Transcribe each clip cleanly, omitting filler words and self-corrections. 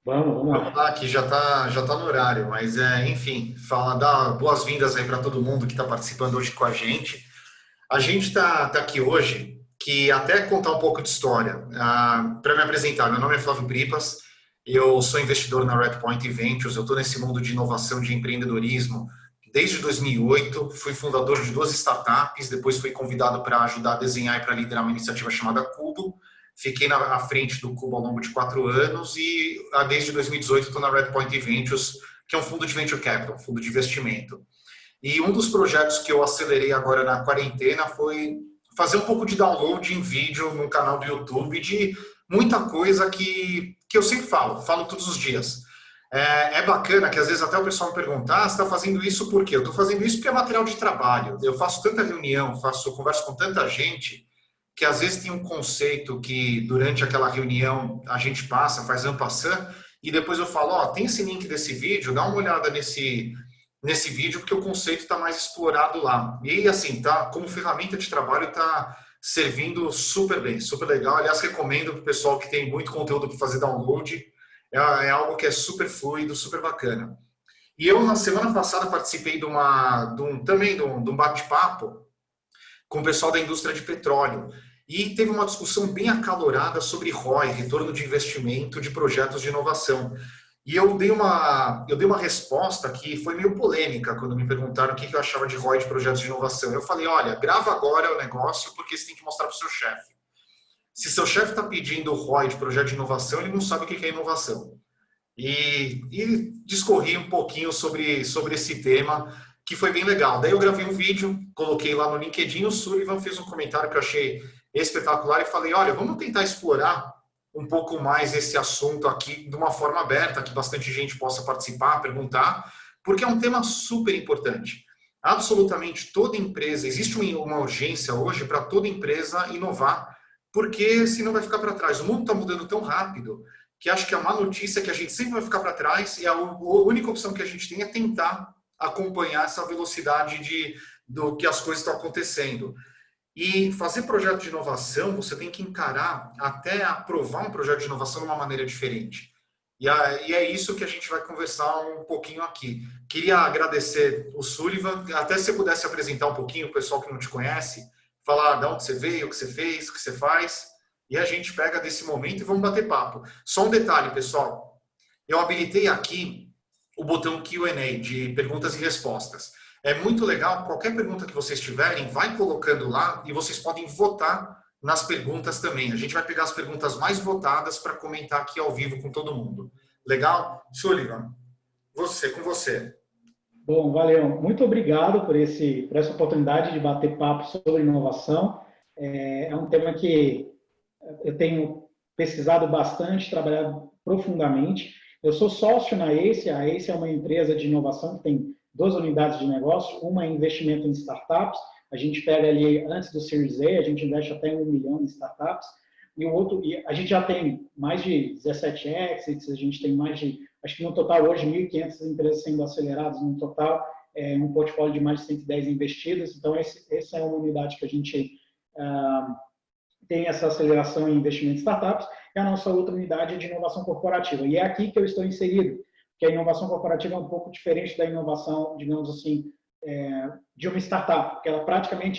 Vamos Vamos lá. lá, que já tá no horário, mas enfim, dar boas-vindas aí para todo mundo que está participando hoje com a gente. A gente tá aqui hoje, que até contar um pouco de história. Para me apresentar, meu nome é Flávio Bripas, eu sou investidor na Redpoint Ventures, eu estou nesse mundo de inovação, de empreendedorismo desde 2008, fui fundador de duas startups, depois fui convidado para ajudar a desenhar e para liderar uma iniciativa chamada Cubo. Fiquei à frente do Cubo ao longo de 4 anos e desde 2018 estou na Redpoint Ventures, que é um fundo de venture capital, um fundo de investimento. E um dos projetos que eu acelerei agora na quarentena foi fazer um pouco de download em vídeo no canal do YouTube de muita coisa que eu sempre falo todos os dias. É bacana que às vezes até o pessoal me pergunta, você está fazendo isso por quê? Eu estou fazendo isso porque é material de trabalho. Eu faço tanta reunião, converso com tanta gente, que às vezes tem um conceito que durante aquela reunião a gente passa, faz en passant, e depois eu falo, tem esse link desse vídeo, dá uma olhada nesse vídeo, porque o conceito está mais explorado lá. E assim, tá, como ferramenta de trabalho, está servindo super bem, super legal. Aliás, recomendo para o pessoal que tem muito conteúdo para fazer download. É algo que é super fluido, super bacana. E eu, na semana passada, participei de um bate-papo com o pessoal da indústria de petróleo. E teve uma discussão bem acalorada sobre ROI, retorno de investimento de projetos de inovação. E eu dei uma resposta que foi meio polêmica quando me perguntaram o que eu achava de ROI de projetos de inovação. Eu falei, olha, grava agora o negócio porque você tem que mostrar para o seu chefe. Se seu chefe está pedindo ROI de projeto de inovação, ele não sabe o que é inovação. E discorri um pouquinho sobre esse tema, que foi bem legal. Daí eu gravei um vídeo, coloquei lá no LinkedIn, o Sullivan fez um comentário que eu achei espetacular e falei, olha, vamos tentar explorar um pouco mais esse assunto aqui de uma forma aberta, que bastante gente possa participar, perguntar, porque é um tema super importante. Absolutamente toda empresa, existe uma urgência hoje para toda empresa inovar, porque senão vai ficar para trás. O mundo está mudando tão rápido que acho que a má notícia é que a gente sempre vai ficar para trás e a única opção que a gente tem é tentar acompanhar essa velocidade do que as coisas estão acontecendo. E fazer projeto de inovação, você tem que encarar até aprovar um projeto de inovação de uma maneira diferente. E é isso que a gente vai conversar um pouquinho aqui. Queria agradecer o Sullivan, até se você pudesse apresentar um pouquinho o pessoal que não te conhece, falar de onde você veio, o que você fez, o que você faz, e a gente pega desse momento e vamos bater papo. Só um detalhe, pessoal. Eu habilitei aqui o botão Q&A, de perguntas e respostas. É muito legal, qualquer pergunta que vocês tiverem, vai colocando lá e vocês podem votar nas perguntas também. A gente vai pegar as perguntas mais votadas para comentar aqui ao vivo com todo mundo. Legal? Sullivan, com você. Bom, valeu. Muito obrigado por essa oportunidade de bater papo sobre inovação. É um tema que eu tenho pesquisado bastante, trabalhado profundamente. Eu sou sócio na ACE. A ACE é uma empresa de inovação que tem duas unidades de negócio. Uma é investimento em startups. A gente pega ali antes do Series A, a gente investe até 1 milhão em startups. E a gente já tem mais de 17 exits, a gente tem mais de, acho que no total hoje, 1.500 empresas sendo aceleradas no total, um portfólio de mais de 110 investidas. Então, essa é uma unidade que a gente tem essa aceleração em investimento em startups, e a nossa outra unidade é de inovação corporativa. E é aqui que eu estou inserido, porque a inovação corporativa é um pouco diferente da inovação, digamos assim, de uma startup, porque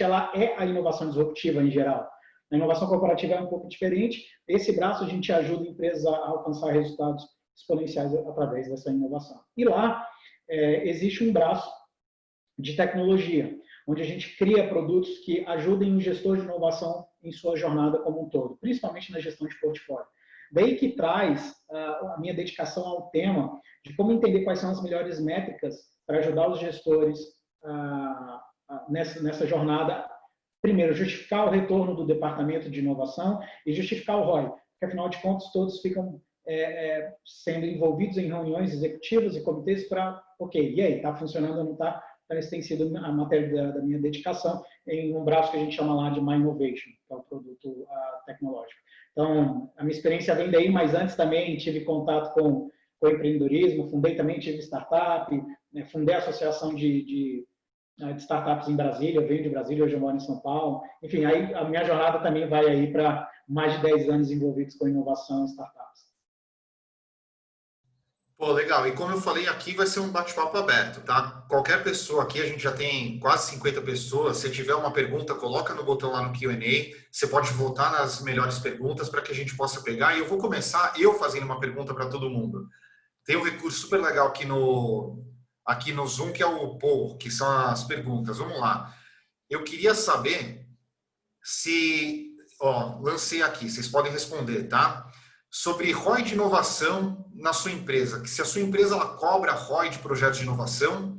ela é a inovação disruptiva em geral. A inovação corporativa é um pouco diferente. Esse braço a gente ajuda empresas a alcançar resultados exponenciais através dessa inovação. E lá existe um braço de tecnologia, onde a gente cria produtos que ajudem o gestor de inovação em sua jornada como um todo, principalmente na gestão de portfólio. Daí que traz a minha dedicação ao tema de como entender quais são as melhores métricas para ajudar os gestores nessa jornada. Primeiro, justificar o retorno do departamento de inovação e justificar o ROI, porque afinal de contas todos ficam sendo envolvidos em reuniões executivas e comitês para, ok, e aí, está funcionando ou não está? Então, esse tem sido a matéria da minha dedicação em um braço que a gente chama lá de My Innovation, que é o produto tecnológico. Então, a minha experiência vem daí, mas antes também tive contato com empreendedorismo, tive startup, fundei a associação de startups em Brasília, eu venho de Brasília, hoje eu moro em São Paulo. Enfim, aí a minha jornada também vai aí para mais de 10 anos envolvidos com inovação e startups. Pô, legal. E como eu falei, aqui vai ser um bate-papo aberto, tá? Qualquer pessoa aqui, a gente já tem quase 50 pessoas. Se tiver uma pergunta, coloca no botão lá no Q&A. Você pode votar nas melhores perguntas para que a gente possa pegar. E eu vou começar eu fazendo uma pergunta para todo mundo. Tem um recurso super legal aqui no Zoom, que é o poll, que são as perguntas. Vamos lá. Eu queria saber se, ó, lancei aqui, vocês podem responder, tá? Sobre ROI de inovação na sua empresa, que se a sua empresa ela cobra ROI de projetos de inovação,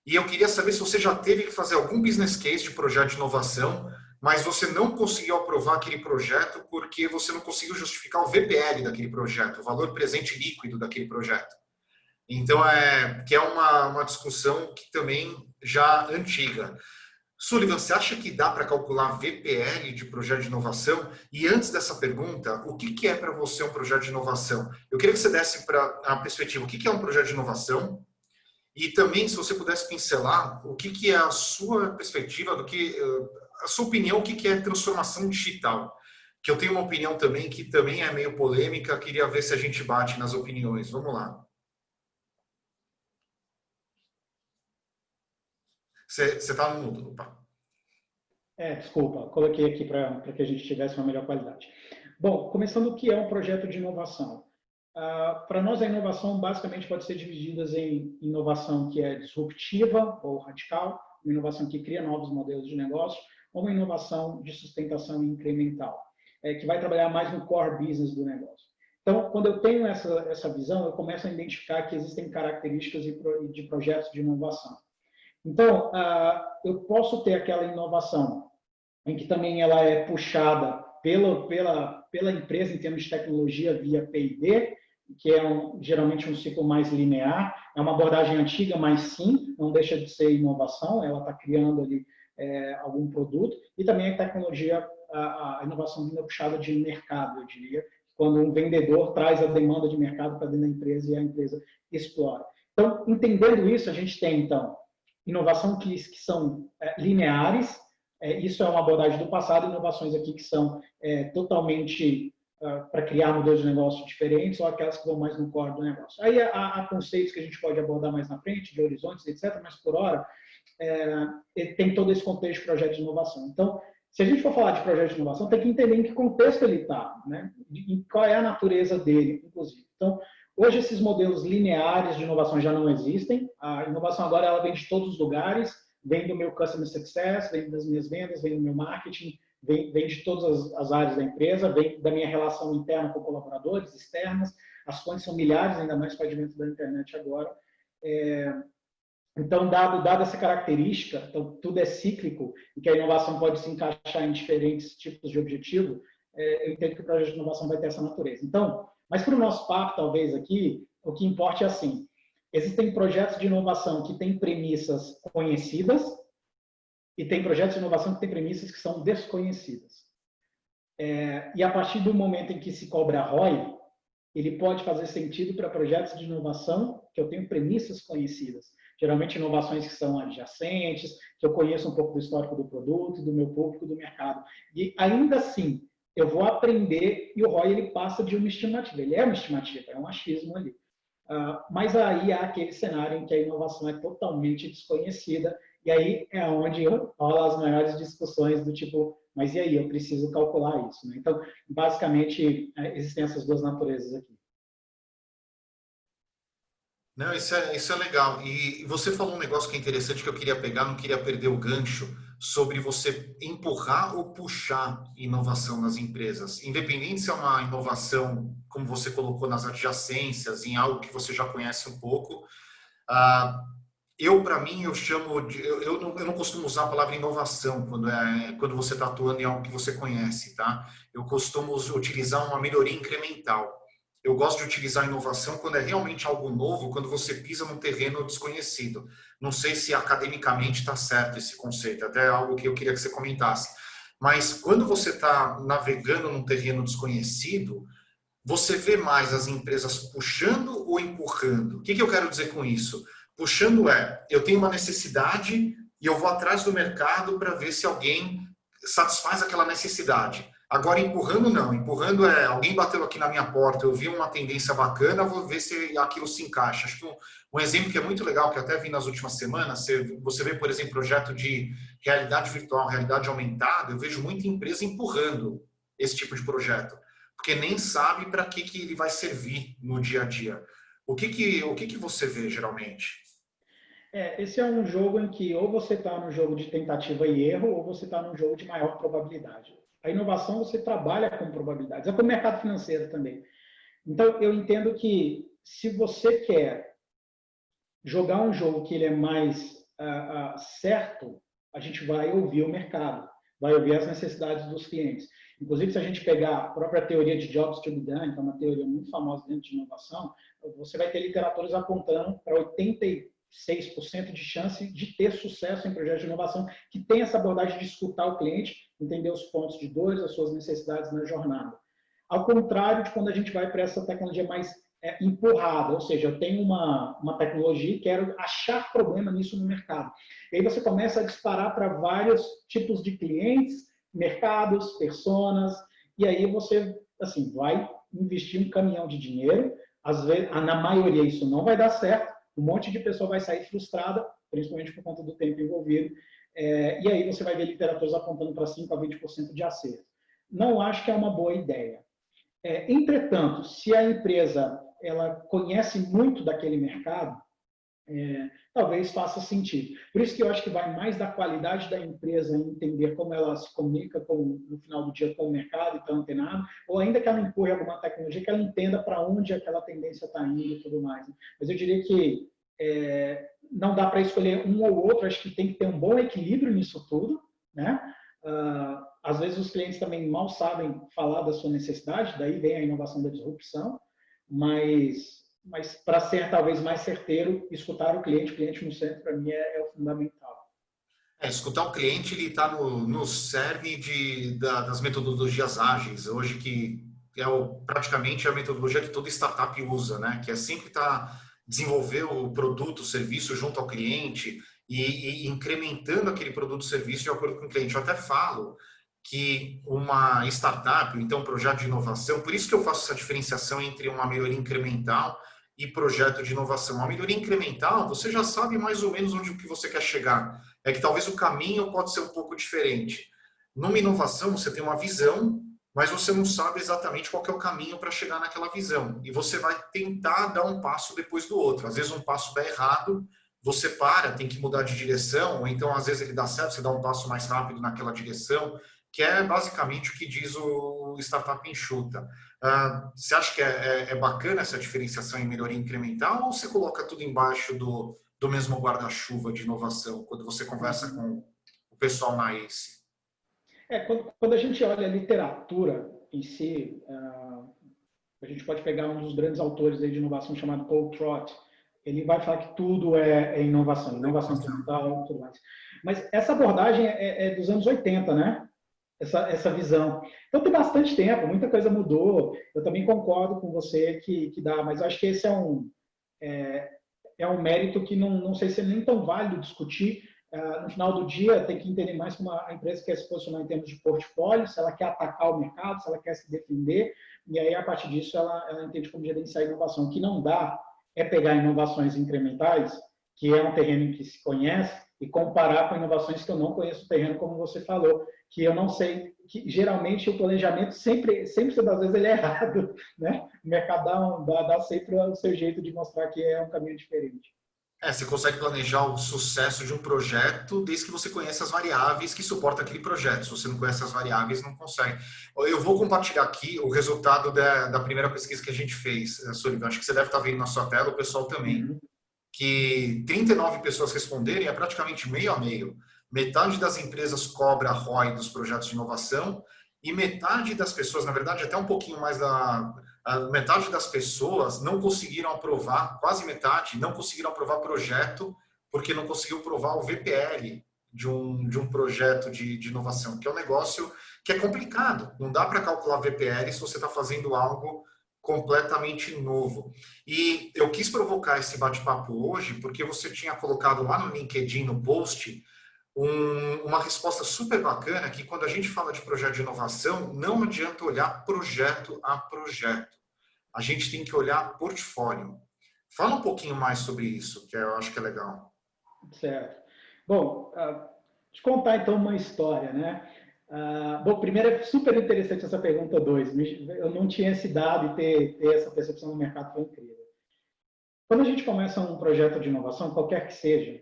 e eu queria saber se você já teve que fazer algum business case de projeto de inovação, mas você não conseguiu aprovar aquele projeto porque você não conseguiu justificar o VPL daquele projeto, o valor presente líquido daquele projeto. Então, que é uma discussão que também já antiga. Sullivan, você acha que dá para calcular VPL de projeto de inovação? E antes dessa pergunta, o que é para você um projeto de inovação? Eu queria que você desse para a perspectiva, o que é um projeto de inovação? E também, se você pudesse pincelar, o que é a sua perspectiva, a sua opinião, o que é transformação digital? Que eu tenho uma opinião também, que também é meio polêmica, queria ver se a gente bate nas opiniões. Vamos lá. Você está no mudo, opa. Desculpa, coloquei aqui para que a gente tivesse uma melhor qualidade. Bom, começando o que é um projeto de inovação. Para nós, a inovação basicamente pode ser dividida em inovação que é disruptiva ou radical, uma inovação que cria novos modelos de negócio, ou uma inovação de sustentação incremental, que vai trabalhar mais no core business do negócio. Então, quando eu tenho essa visão, eu começo a identificar que existem características de projetos de inovação. Então, eu posso ter aquela inovação em que também ela é puxada pela empresa em termos de tecnologia via P&D, que é geralmente um ciclo mais linear, é uma abordagem antiga, mas sim, não deixa de ser inovação, ela está criando ali algum produto, e também a tecnologia, a inovação vinda puxada de mercado, eu diria, quando um vendedor traz a demanda de mercado para dentro da empresa e a empresa explora. Então, entendendo isso, a gente tem, então, inovação que são lineares, isso é uma abordagem do passado, inovações aqui que são totalmente para criar modelos de negócio diferentes, ou aquelas que vão mais no core do negócio. Aí há conceitos que a gente pode abordar mais na frente, de horizontes, etc., mas por hora tem todo esse contexto de projeto de inovação. Então, se a gente for falar de projeto de inovação, tem que entender em que contexto ele está, né? E qual é a natureza dele, inclusive. Então, hoje esses modelos lineares de inovação já não existem. A inovação agora ela vem de todos os lugares, vem do meu customer success, vem das minhas vendas, vem do meu marketing, vem de todas as áreas da empresa, vem da minha relação interna com colaboradores, externas. As fontes são milhares, ainda mais com o advento da internet agora. Então, dado essa característica, então, tudo é cíclico e que a inovação pode se encaixar em diferentes tipos de objetivo, eu entendo que o projeto de inovação vai ter essa natureza. Então, mas para o nosso papo, talvez, aqui, o que importa é assim, existem projetos de inovação que têm premissas conhecidas e tem projetos de inovação que têm premissas que são desconhecidas. E a partir do momento em que se cobra ROI, ele pode fazer sentido para projetos de inovação que eu tenho premissas conhecidas. Geralmente, inovações que são adjacentes, que eu conheço um pouco do histórico do produto, do meu público, do mercado. E, ainda assim, eu vou aprender e o ROI ele passa de uma estimativa. Ele é uma estimativa, é um achismo ali. Mas aí há aquele cenário em que a inovação é totalmente desconhecida e aí é onde rolam as maiores discussões do tipo, mas e aí, eu preciso calcular isso, né? Então, basicamente, existem essas duas naturezas aqui. Não, isso é legal. E você falou um negócio que é interessante que eu queria pegar, não queria perder o gancho, sobre você empurrar ou puxar inovação nas empresas. Independente se é uma inovação, como você colocou, nas adjacências, em algo que você já conhece um pouco. Para mim, eu chamo de... Eu não costumo usar a palavra inovação quando você está atuando em algo que você conhece, tá? Eu costumo utilizar uma melhoria incremental. Eu gosto de utilizar inovação quando é realmente algo novo, quando você pisa num terreno desconhecido. Não sei se academicamente está certo esse conceito, até algo que eu queria que você comentasse. Mas quando você está navegando num terreno desconhecido, você vê mais as empresas puxando ou empurrando. O que eu quero dizer com isso? Puxando eu tenho uma necessidade e eu vou atrás do mercado para ver se alguém satisfaz aquela necessidade. Agora, empurrando não. Empurrando é, alguém bateu aqui na minha porta, eu vi uma tendência bacana, vou ver se aquilo se encaixa. Acho que um exemplo que é muito legal, que eu até vi nas últimas semanas, você vê, por exemplo, projeto de realidade virtual, realidade aumentada, eu vejo muita empresa empurrando esse tipo de projeto, porque nem sabe para que ele vai servir no dia a dia. O que você vê, geralmente? Esse é um jogo em que ou você está no jogo de tentativa e erro, ou você está no jogo de maior probabilidade. A inovação, você trabalha com probabilidades. É como o mercado financeiro também. Então, eu entendo que se você quer jogar um jogo que ele é mais certo, a gente vai ouvir o mercado, vai ouvir as necessidades dos clientes. Inclusive, se a gente pegar a própria teoria de Jobs to be done, que é uma teoria muito famosa dentro de inovação, você vai ter literaturas apontando para 86% de chance de ter sucesso em projetos de inovação que tem essa abordagem de escutar o cliente, entender os pontos de dores, as suas necessidades na jornada. Ao contrário de quando a gente vai para essa tecnologia mais empurrada, ou seja, eu tenho uma tecnologia e quero achar problema nisso no mercado. E aí você começa a disparar para vários tipos de clientes, mercados, personas, e aí você assim vai investir um caminhão de dinheiro, às vezes, na maioria isso não vai dar certo, um monte de pessoa vai sair frustrada, principalmente por conta do tempo envolvido, e aí você vai ver literaturas apontando para 5 a 20% de acerto. Não acho que é uma boa ideia. Entretanto, se a empresa ela conhece muito daquele mercado, talvez faça sentido. Por isso que eu acho que vai mais da qualidade da empresa em entender como ela se comunica no final do dia com o mercado e está antenado, ou ainda que ela empurre alguma tecnologia, que ela entenda para onde aquela tendência está indo e tudo mais. Mas eu diria que não dá para escolher um ou outro, acho que tem que ter um bom equilíbrio nisso tudo, né? Às vezes os clientes também mal sabem falar da sua necessidade, daí vem a inovação da disrupção, mas para ser talvez mais certeiro, escutar o cliente no centro, para mim, é o fundamental. Escutar o cliente, ele está no cerne das metodologias ágeis, hoje que é praticamente a metodologia que toda startup usa, né? Que é sempre desenvolver o produto, o serviço junto ao cliente e incrementando aquele produto, serviço de acordo com o cliente. Eu até falo que uma startup, então um projeto de inovação, por isso que eu faço essa diferenciação entre uma melhoria incremental e projeto de inovação. Uma melhoria incremental, você já sabe mais ou menos onde que você quer chegar. É que talvez o caminho pode ser um pouco diferente. Numa inovação, você tem uma visão, mas você não sabe exatamente qual que é o caminho para chegar naquela visão. E você vai tentar dar um passo depois do outro. Às vezes um passo dá errado, você para, tem que mudar de direção, ou então às vezes ele dá certo, você dá um passo mais rápido naquela direção, que é basicamente o que diz o Startup Enxuta. Você acha que é bacana essa diferenciação em melhoria incremental ou você coloca tudo embaixo do mesmo guarda-chuva de inovação, quando você conversa com o pessoal na ACE? Quando a gente olha a literatura em si, a gente pode pegar um dos grandes autores aí de inovação chamado Paul Trott, ele vai falar que tudo é inovação incremental e tudo mais. Mas essa abordagem é dos anos 80, né? Essa visão. Então tem bastante tempo, muita coisa mudou. Eu também concordo com você que dá, mas acho que esse é um mérito que não sei se é nem tão válido discutir. No final do dia, tem que entender mais como a empresa quer se posicionar em termos de portfólio, se ela quer atacar o mercado, se ela quer se defender, e aí, a partir disso, ela entende como gerenciar a inovação. O que não dá é pegar inovações incrementais, que é um terreno que se conhece, e comparar com inovações que eu não conheço o terreno, como você falou, que eu não sei, que geralmente o planejamento sempre das vezes, ele é errado, né? O mercado dá sempre o seu jeito de mostrar que é um caminho diferente. Você consegue planejar o sucesso de um projeto desde que você conheça as variáveis que suportam aquele projeto. Se você não conhece as variáveis, não consegue. Eu vou compartilhar aqui o resultado da primeira pesquisa que a gente fez, Sullivan. Acho que você deve estar vendo na sua tela, o pessoal também. Uhum. Que 39 pessoas responderem é praticamente meio a meio. Metade das empresas cobra ROI dos projetos de inovação e metade das pessoas, na verdade, até um pouquinho mais a metade das pessoas não conseguiram aprovar, quase metade, não conseguiram aprovar projeto porque não conseguiu aprovar o VPL de um projeto de inovação, que é um negócio que é complicado. Não dá para calcular VPL se você está fazendo algo completamente novo. E eu quis provocar esse bate-papo hoje porque você tinha colocado lá no LinkedIn, no post, uma resposta super bacana que quando a gente fala de projeto de inovação, não adianta olhar projeto a projeto. A gente tem que olhar portfólio. Fala um pouquinho mais sobre isso, que eu acho que é legal. Certo. Bom, te contar então uma história, né? Bom, primeiro é super interessante essa pergunta 2. Eu não tinha esse dado e ter essa percepção no mercado foi incrível. Quando a gente começa um projeto de inovação, qualquer que seja,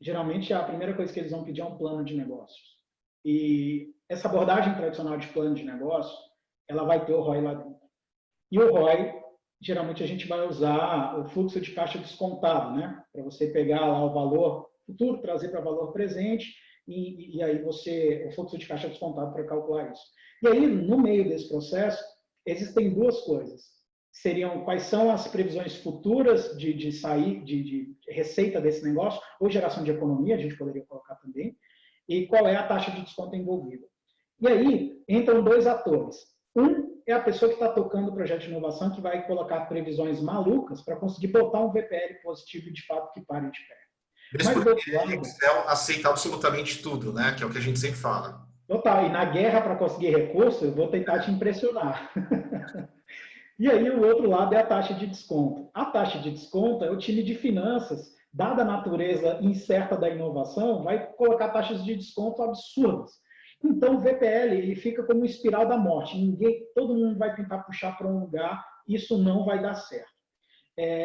geralmente a primeira coisa que eles vão pedir é um plano de negócios. E essa abordagem tradicional de plano de negócios, ela vai ter o ROI lá dentro. E o ROI, geralmente a gente vai usar o fluxo de caixa descontado, né? Para você pegar lá o valor futuro, trazer para o valor presente, e aí o fluxo de caixa descontado para calcular isso. E aí, no meio desse processo, existem duas coisas. Seriam quais são as previsões futuras de receita desse negócio, ou geração de economia, a gente poderia colocar também, e qual é a taxa de desconto envolvida. E aí entram dois atores. Um é a pessoa que está tocando o projeto de inovação, que vai colocar previsões malucas para conseguir botar um VPL positivo de fato que pare de pé. Mesmo Mas do porque outro lado, Excel aceita absolutamente tudo, né? Que é o que a gente sempre fala. total, e na guerra para conseguir recurso, eu vou tentar te impressionar. E aí o outro lado é a taxa de desconto. A taxa de desconto é o time de finanças, dada a natureza incerta da inovação, vai colocar taxas de desconto absurdas. Então o VPL ele fica como uma espiral da morte. Todo mundo vai tentar puxar para um lugar, isso não vai dar certo.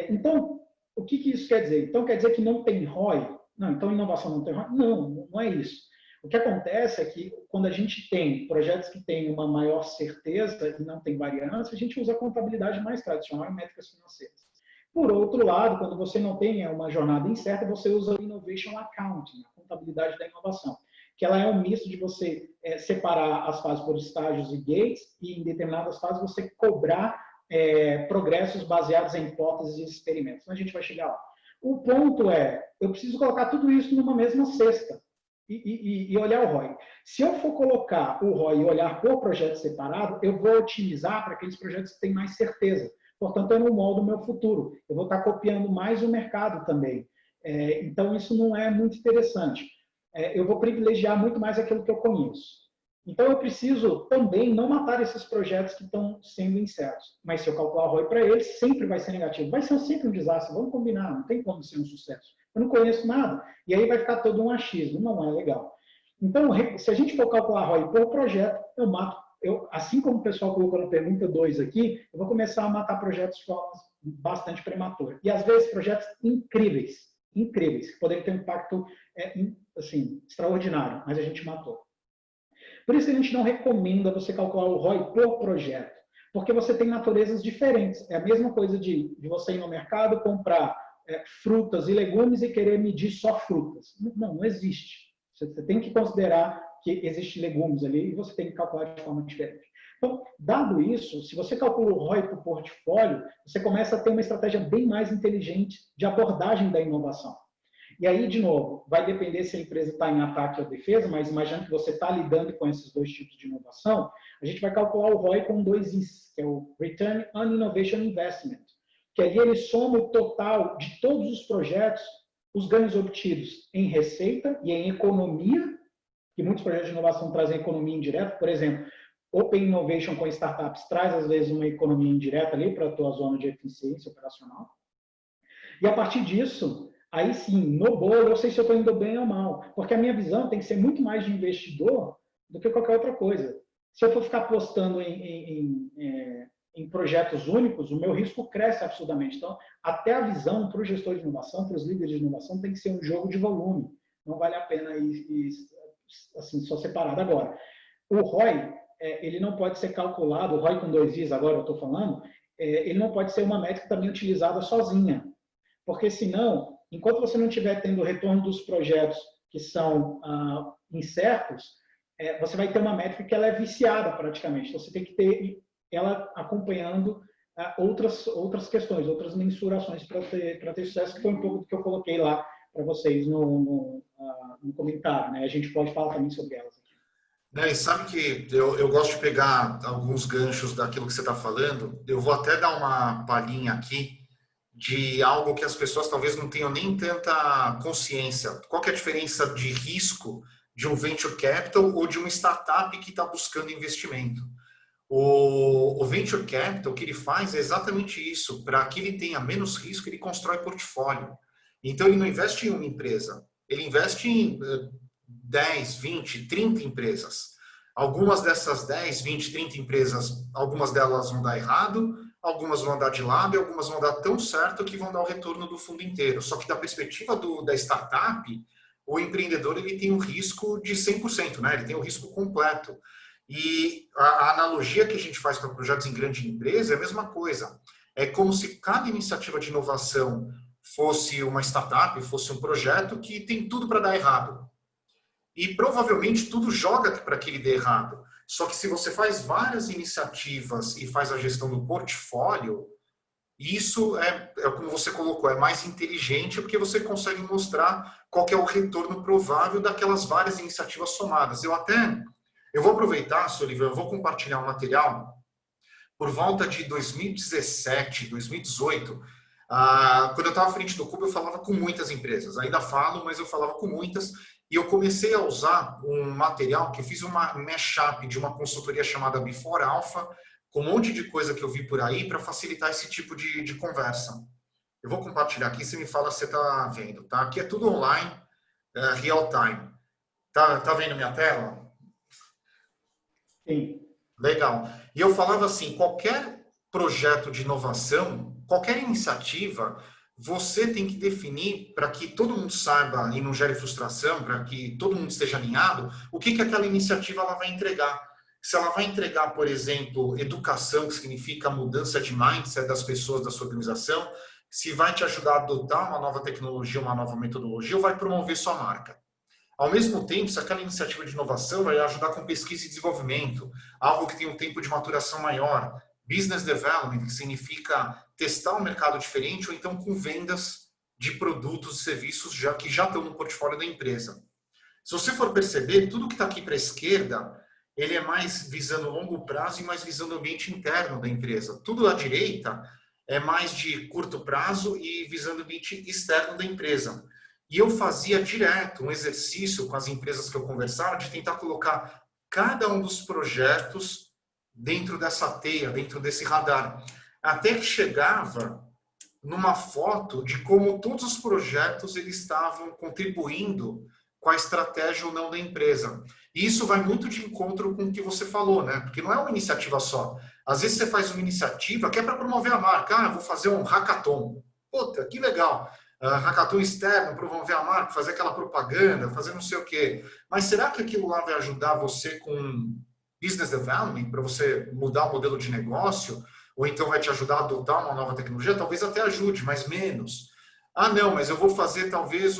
Então, o que isso quer dizer? Então quer dizer que não tem ROI? Não, então inovação não tem ROI? Não, não é isso. O que acontece é que, quando a gente tem projetos que têm uma maior certeza e não tem variância, a gente usa a contabilidade mais tradicional e métricas financeiras. Por outro lado, quando você não tem uma jornada incerta, você usa o Innovation Accounting, a contabilidade da inovação, que ela é um misto de você separar as fases por estágios e gates, e em determinadas fases você cobrar progressos baseados em hipóteses e experimentos. Então, a gente vai chegar lá. O ponto é, eu preciso colocar tudo isso numa mesma cesta. E olhar o ROI. Se eu for colocar o ROI e olhar por projeto separado, eu vou otimizar para aqueles projetos que têm mais certeza. Portanto, eu não moldo o meu futuro. Eu vou estar copiando mais o mercado também. Então, isso não é muito interessante. Eu vou privilegiar muito mais aquilo que eu conheço. Então, eu preciso também não matar esses projetos que estão sendo incertos. Mas se eu calcular o ROI para eles, sempre vai ser negativo. Vai ser sempre um desastre. Vamos combinar, não tem como ser um sucesso. Eu não conheço nada. E aí vai ficar todo um achismo. Não é legal. Então, se a gente for calcular ROI por projeto, eu mato. Assim como o pessoal colocou na pergunta 2 aqui, eu vou começar a matar projetos de forma bastante prematura. E, às vezes, projetos incríveis, que poderiam ter um impacto assim, extraordinário, mas a gente matou. Por isso que a gente não recomenda você calcular o ROI por projeto, porque você tem naturezas diferentes. É a mesma coisa de você ir no mercado, comprar frutas e legumes e querer medir só frutas. Não existe. Você tem que considerar que existem legumes ali e você tem que calcular de forma diferente. Então, dado isso, se você calcula o ROI para o portfólio, você começa a ter uma estratégia bem mais inteligente de abordagem da inovação. E aí, de novo, vai depender se a empresa está em ataque ou defesa, mas imagina que você está lidando com esses dois tipos de inovação, a gente vai calcular o ROI com 2 Is, que é o Return on Innovation Investment, que ali ele soma o total de todos os projetos, os ganhos obtidos em receita e em economia, que muitos projetos de inovação trazem economia indireta, por exemplo, Open Innovation com startups traz, às vezes, uma economia indireta ali para a tua zona de eficiência operacional. E a partir disso, aí sim, no bolo, eu sei se eu estou indo bem ou mal. Porque a minha visão tem que ser muito mais de investidor do que qualquer outra coisa. Se eu for ficar apostando em projetos únicos, o meu risco cresce absurdamente. Então, até a visão para o gestor de inovação, para os líderes de inovação, tem que ser um jogo de volume. Não vale a pena assim, só separado. Agora, o ROI, ele não pode ser calculado, o ROI com 2 Is, agora eu estou falando, ele não pode ser uma métrica também utilizada sozinha. Porque senão, enquanto você não estiver tendo o retorno dos projetos que são incertos, você vai ter uma métrica que ela é viciada praticamente. Então, você tem que ter ela acompanhando outras questões, outras mensurações para ter sucesso, que foi um pouco do que eu coloquei lá para vocês no comentário. Né? A gente pode falar também sobre elas aqui. E sabe que eu gosto de pegar alguns ganchos daquilo que você está falando. Eu vou até dar uma palhinha aqui de algo que as pessoas talvez não tenham nem tanta consciência. Qual que é a diferença de risco de um venture capital ou de uma startup que está buscando investimento? O venture capital, o que ele faz é exatamente isso. Para que ele tenha menos risco, ele constrói portfólio. Então, ele não investe em uma empresa, ele investe em 10, 20, 30 empresas. Algumas dessas 10, 20, 30 empresas, algumas delas vão dar errado, algumas vão dar de lado e algumas vão dar tão certo que vão dar o retorno do fundo inteiro. Só que da perspectiva da startup, o empreendedor ele tem um risco de 100%, né? Ele tem o risco completo. E a analogia que a gente faz para projetos em grande empresa é a mesma coisa. É como se cada iniciativa de inovação fosse uma startup, fosse um projeto que tem tudo para dar errado. E provavelmente tudo joga para que ele dê errado. Só que se você faz várias iniciativas e faz a gestão do portfólio, isso como você colocou, é mais inteligente porque você consegue mostrar qual que é o retorno provável daquelas várias iniciativas somadas. Eu vou aproveitar, Soliver, eu vou compartilhar um material por volta de 2017, 2018. Quando eu estava à frente do Cubo, eu falava com muitas empresas. Ainda falo, mas eu falava com muitas. E eu comecei a usar um material que eu fiz uma mashup de uma consultoria chamada Before Alpha, com um monte de coisa que eu vi por aí para facilitar esse tipo de conversa. Eu vou compartilhar aqui, você me fala se você está vendo. Tá? Aqui é tudo online, real time. Tá vendo minha tela? Sim. Legal. E eu falava assim, qualquer projeto de inovação, qualquer iniciativa, você tem que definir para que todo mundo saiba e não gere frustração, para que todo mundo esteja alinhado, o que aquela iniciativa ela vai entregar. Se ela vai entregar, por exemplo, educação, que significa mudança de mindset das pessoas da sua organização, se vai te ajudar a adotar uma nova tecnologia, uma nova metodologia, ou vai promover sua marca. Ao mesmo tempo, se aquela iniciativa de inovação vai ajudar com pesquisa e desenvolvimento, algo que tem um tempo de maturação maior, business development, que significa testar um mercado diferente, ou então com vendas de produtos e serviços que já estão no portfólio da empresa. Se você for perceber, tudo que está aqui para a esquerda, ele é mais visando longo prazo e mais visando o ambiente interno da empresa. Tudo à direita é mais de curto prazo e visando o ambiente externo da empresa. E eu fazia direto um exercício com as empresas que eu conversava de tentar colocar cada um dos projetos dentro dessa teia, dentro desse radar. Até que chegava numa foto de como todos os projetos eles estavam contribuindo com a estratégia ou não da empresa. E isso vai muito de encontro com o que você falou, né? Porque não é uma iniciativa só. Às vezes você faz uma iniciativa que é para promover a marca. Vou fazer um hackathon. Puta, que legal. Hackathon externo, promover a marca, fazer aquela propaganda, fazer não sei o quê. Mas será que aquilo lá vai ajudar você com business development, para você mudar o modelo de negócio? Ou então vai te ajudar a adotar uma nova tecnologia? Talvez até ajude, mas menos. Não, mas eu vou fazer talvez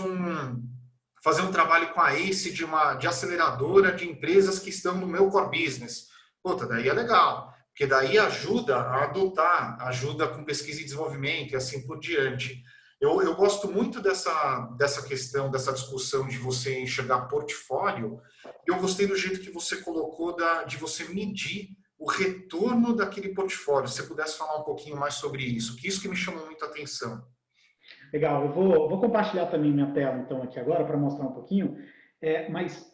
fazer um trabalho com a ACE de aceleradora de empresas que estão no meu core business. Puta, daí é legal, porque daí ajuda a adotar, ajuda com pesquisa e desenvolvimento e assim por diante. Eu gosto muito dessa questão, dessa discussão de você enxergar portfólio. Eu gostei do jeito que você colocou de você medir o retorno daquele portfólio. Se você pudesse falar um pouquinho mais sobre isso, que isso que me chamou muito a atenção. Legal, eu vou compartilhar também minha tela então aqui agora para mostrar um pouquinho, mas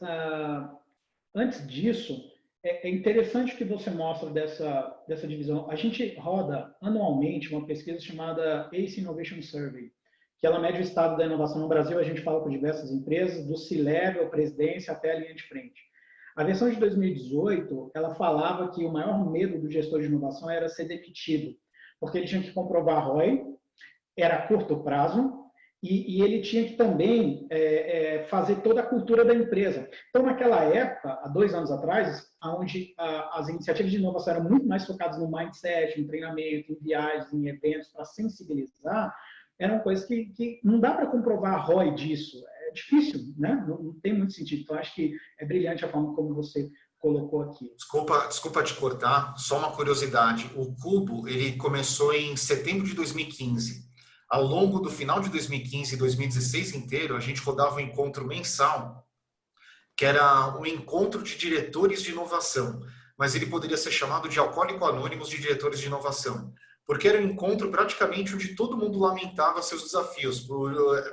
antes disso, é interessante que você mostra dessa divisão. A gente roda anualmente uma pesquisa chamada ACE Innovation Survey, que ela mede o estado da inovação no Brasil. A gente fala com diversas empresas, do C-Level, presidência, até a linha de frente. A versão de 2018, ela falava que o maior medo do gestor de inovação era ser demitido, porque ele tinha que comprovar ROI, era a curto prazo, e ele tinha que também fazer toda a cultura da empresa. Então, naquela época, há 2 anos atrás, onde as iniciativas de inovação eram muito mais focadas no mindset, no treinamento, em viagens, em eventos, para sensibilizar, eram coisas que não dá para comprovar a ROI disso. É difícil, né? Não tem muito sentido. Então, acho que é brilhante a forma como você colocou aqui. Desculpa te cortar, só uma curiosidade. O Cubo, ele começou em setembro de 2015. Ao longo do final de 2015 e 2016 inteiro, a gente rodava um encontro mensal, que era um encontro de diretores de inovação, mas ele poderia ser chamado de Alcoólico Anônimos de Diretores de Inovação, porque era um encontro praticamente onde todo mundo lamentava seus desafios.